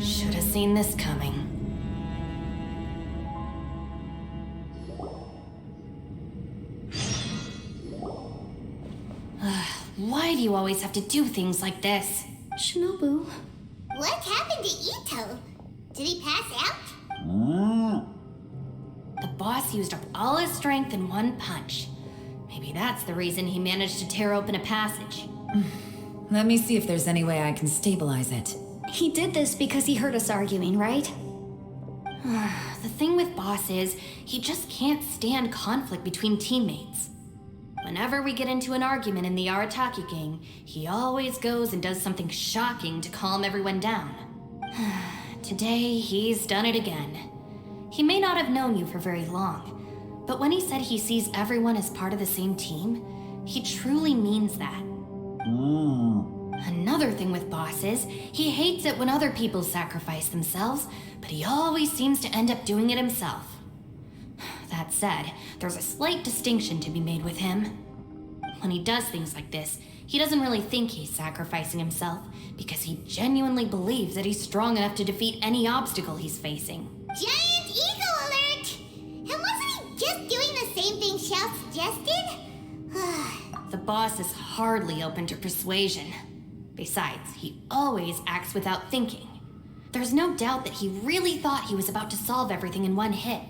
Should have seen this coming. Why do you always have to do things like this? Shinobu. What happened to Ito? Did he pass out? The boss used up all his strength in one punch. Maybe that's the reason he managed to tear open a passage. Let me see if there's any way I can stabilize it. He did this because he heard us arguing, right? The thing with Boss is, he just can't stand conflict between teammates. Whenever we get into an argument in the Arataki gang, he always goes and does something shocking to calm everyone down. Today, he's done it again. He may not have known you for very long, but when he said he sees everyone as part of the same team, he truly means that. Another thing with Boss is, he hates it when other people sacrifice themselves, but he always seems to end up doing it himself. That said, there's a slight distinction to be made with him. When he does things like this, he doesn't really think he's sacrificing himself, because he genuinely believes that he's strong enough to defeat any obstacle he's facing. Giant ego alert! And wasn't he just doing the same thing Xiao suggested? The boss is hardly open to persuasion. Besides, he always acts without thinking. There's no doubt that he really thought he was about to solve everything in one hit.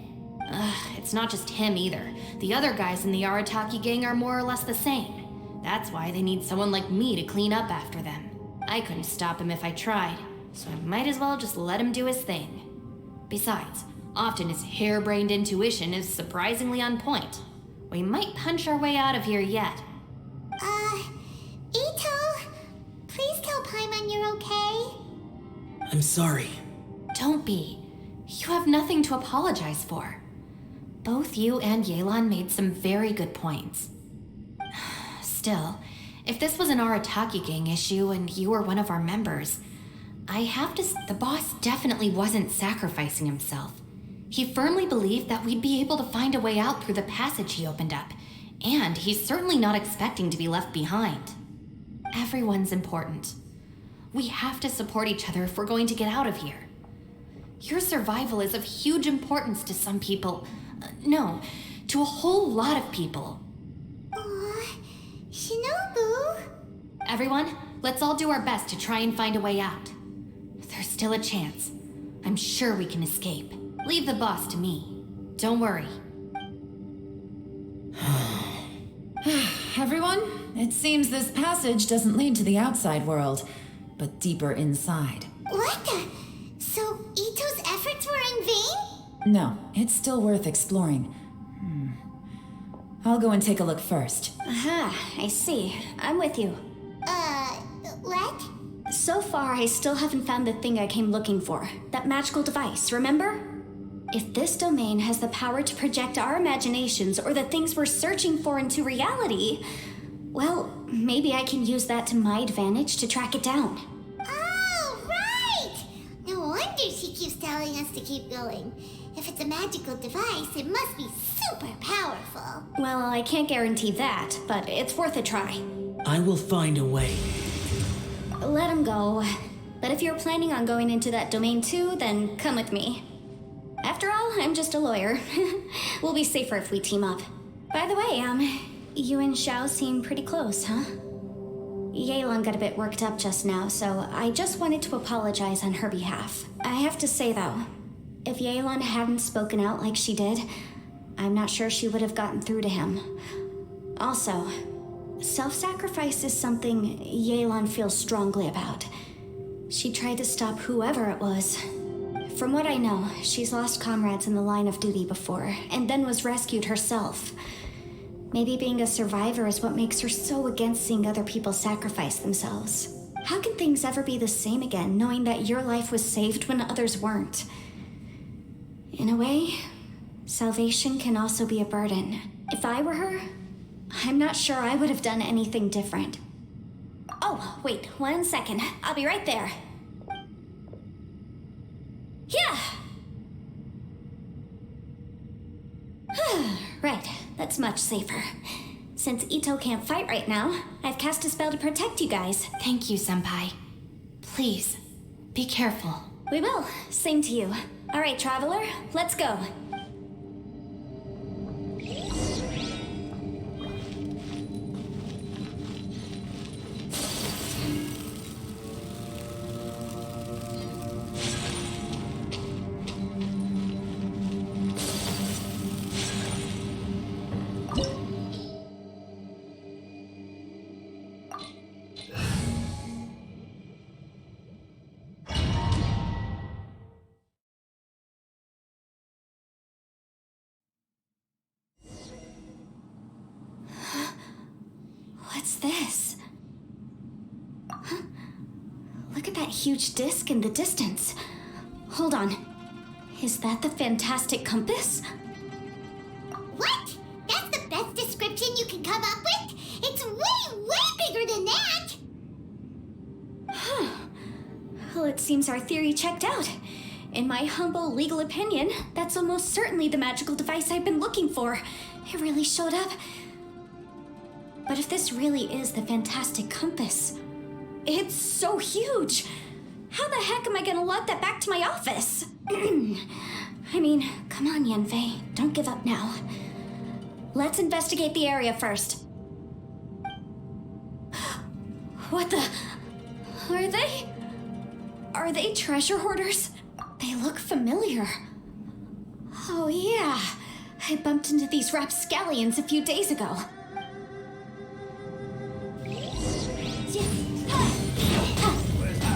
It's not just him either. The other guys in the Arataki gang are more or less the same. That's why they need someone like me to clean up after them. I couldn't stop him if I tried, so I might as well just let him do his thing. Besides, often his harebrained intuition is surprisingly on point. We might punch our way out of here yet. Ito, please tell Paimon you're okay. I'm sorry. Don't be. You have nothing to apologize for. Both you and Yelan made some very good points. Still, if this was an Arataki gang issue and you were one of our members, I have to the boss definitely wasn't sacrificing himself. He firmly believed that we'd be able to find a way out through the passage he opened up, and he's certainly not expecting to be left behind. Everyone's important. We have to support each other if we're going to get out of here. Your survival is of huge importance to some people. No, to a whole lot of people. Aw, Everyone, let's all do our best to try and find a way out. There's still a chance. I'm sure we can escape. Leave the boss to me. Don't worry. Everyone, it seems this passage doesn't lead to the outside world, but deeper inside. What the? So Ito's efforts were in vain? No, it's still worth exploring. I'll go and take a look first. Aha, I see. I'm with you. What? So far, I still haven't found the thing I came looking for. That magical device, remember? If this domain has the power to project our imaginations or the things we're searching for into reality, well, maybe I can use that to my advantage to track it down. Oh, right! No wonder she keeps telling us to keep going. If it's a magical device, it must be super powerful. Well, I can't guarantee that, but it's worth a try. I will find a way. Let him go. But if you're planning on going into that domain too, then come with me. After all, I'm just a lawyer. We'll be safer if we team up. By the way, you and Xiao seem pretty close, huh? Yelan got a bit worked up just now, so I just wanted to apologize on her behalf. I have to say, though, if Yelan hadn't spoken out like she did, I'm not sure she would have gotten through to him. Also, self-sacrifice is something Yelan feels strongly about. She tried to stop whoever it was. From what I know, she's lost comrades in the line of duty before, and then was rescued herself. Maybe being a survivor is what makes her so against seeing other people sacrifice themselves. How can things ever be the same again, knowing that your life was saved when others weren't? In a way, salvation can also be a burden. If I were her, I'm not sure I would have done anything different. Oh, wait, 1 second. I'll be right there. Yeah! Right, that's much safer. Since Ito can't fight right now, I've cast a spell to protect you guys. Thank you, Senpai. Please, be careful. We will. Same to you. All right, Traveler, let's go. What's this? Huh? Look at that huge disc in the distance. Hold on. Is that the fantastic compass? What? That's the best description you can come up with? It's way, way bigger than that! Huh. Well, it seems our theory checked out. In my humble legal opinion, that's almost certainly the magical device I've been looking for. It really showed up. But if this really is the fantastic compass, it's so huge. How the heck am I gonna lug that back to my office? I mean, come on, Yanfei, don't give up now. Let's investigate the area first. What the? Are they treasure hoarders? They look familiar. Oh yeah, I bumped into these rapscallions a few days ago.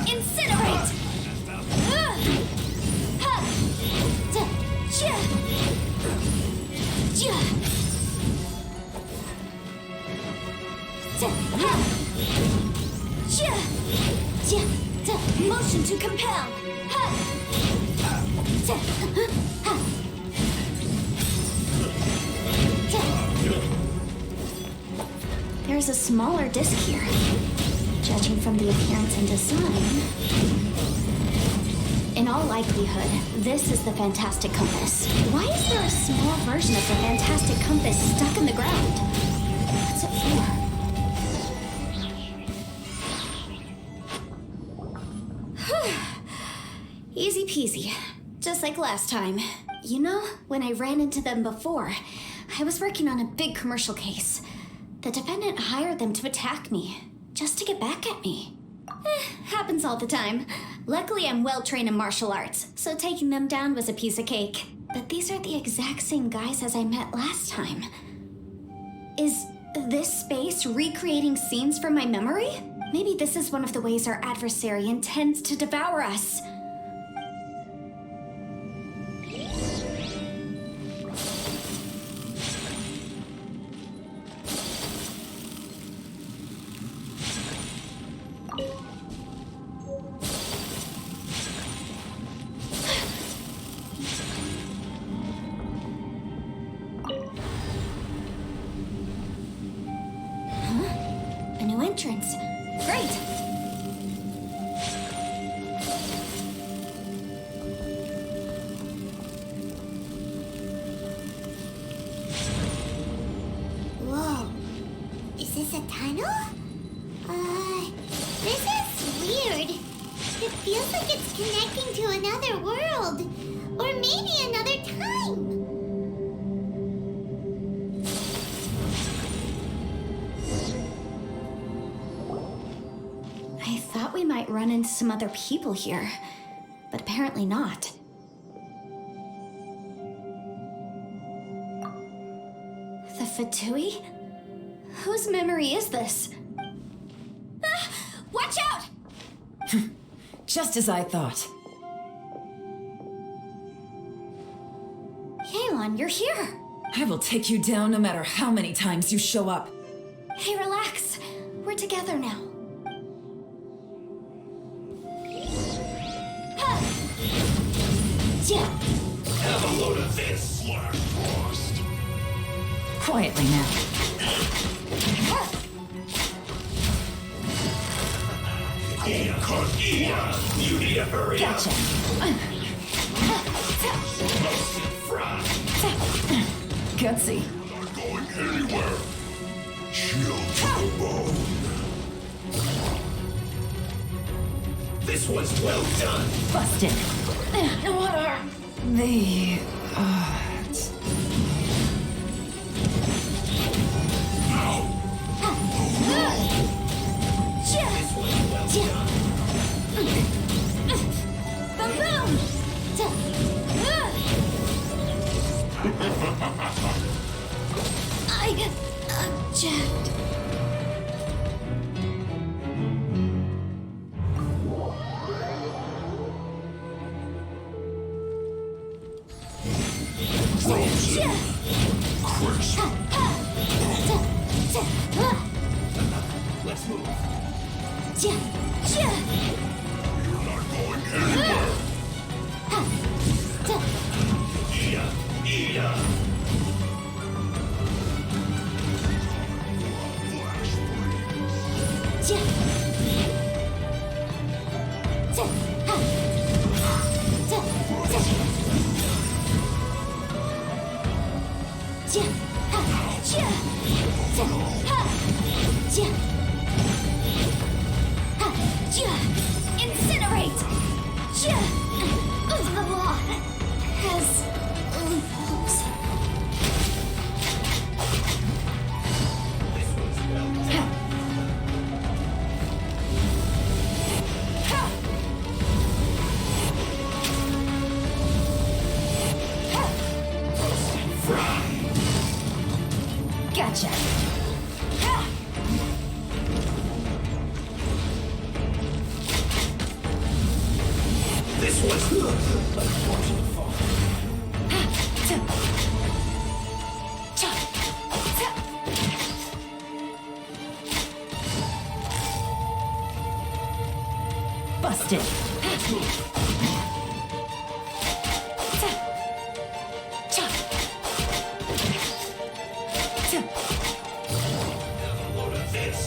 Incinerate! Motion to compel! There's a smaller disc here. Judging from the appearance and design, in all likelihood, this is the fantastic compass. Why is there a small version of the fantastic compass stuck in the ground? What's it for? Easy peasy. Just like last time. You know, when I ran into them before, I was working on a big commercial case. The defendant hired them to attack me. just to get back at me. Happens all the time. Luckily, I'm well trained in martial arts, so taking them down was a piece of cake. But these are the exact same guys as I met last time. Is this space recreating scenes from my memory? Maybe this is one of the ways our adversary intends to devour us. A new entrance. Great! Whoa. Is this a tunnel? This is weird. It feels like it's connecting to another world. Or maybe another time. I thought we might run into some other people here, but apparently not. The Fatui? Whose memory is this? Ah, watch out! Just as I thought. Yelan, you're here! I will take you down no matter how many times you show up. Hey, relax. We're together now. Have a load of this, Slark Frost. Quietly now. You need to hurry up. Gotcha. Gutsy. Not going anywhere. Chill to the bone. This was well done. Busted. What are the odds? I object. Frozen. Crisp. Let's move. You're not going anywhere. Ida. Flash Incinerate! The law has loopholes. Gotcha. This was unfortunate fall. Busted. Have a load of this.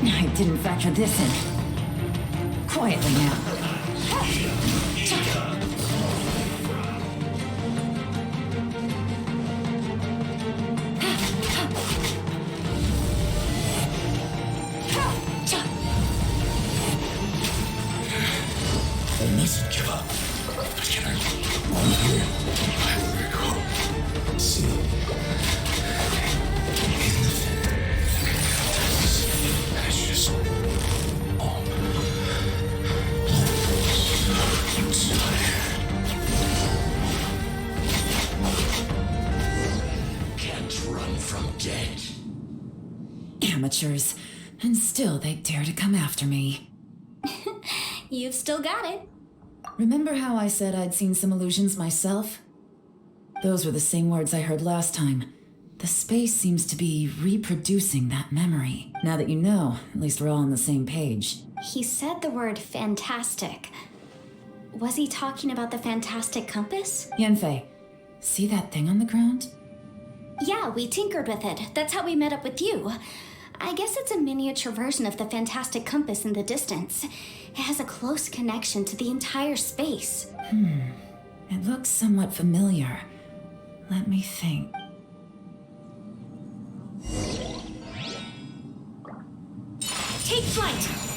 I didn't factor this in. Quietly now. I mustn't give up. Can I? from dead. Amateurs. And still they dare to come after me. You've still got it. Remember how I said I'd seen some illusions myself? Those were the same words I heard last time. The space seems to be reproducing that memory. Now that you know, at least we're all on the same page. He said the word fantastic. Was he talking about the fantastic compass? Yanfei, see that thing on the ground? Yeah, we tinkered with it. That's how we met up with you. I guess it's a miniature version of the fantastic compass in the distance. It has a close connection to the entire space. It looks somewhat familiar. Let me think. Take flight!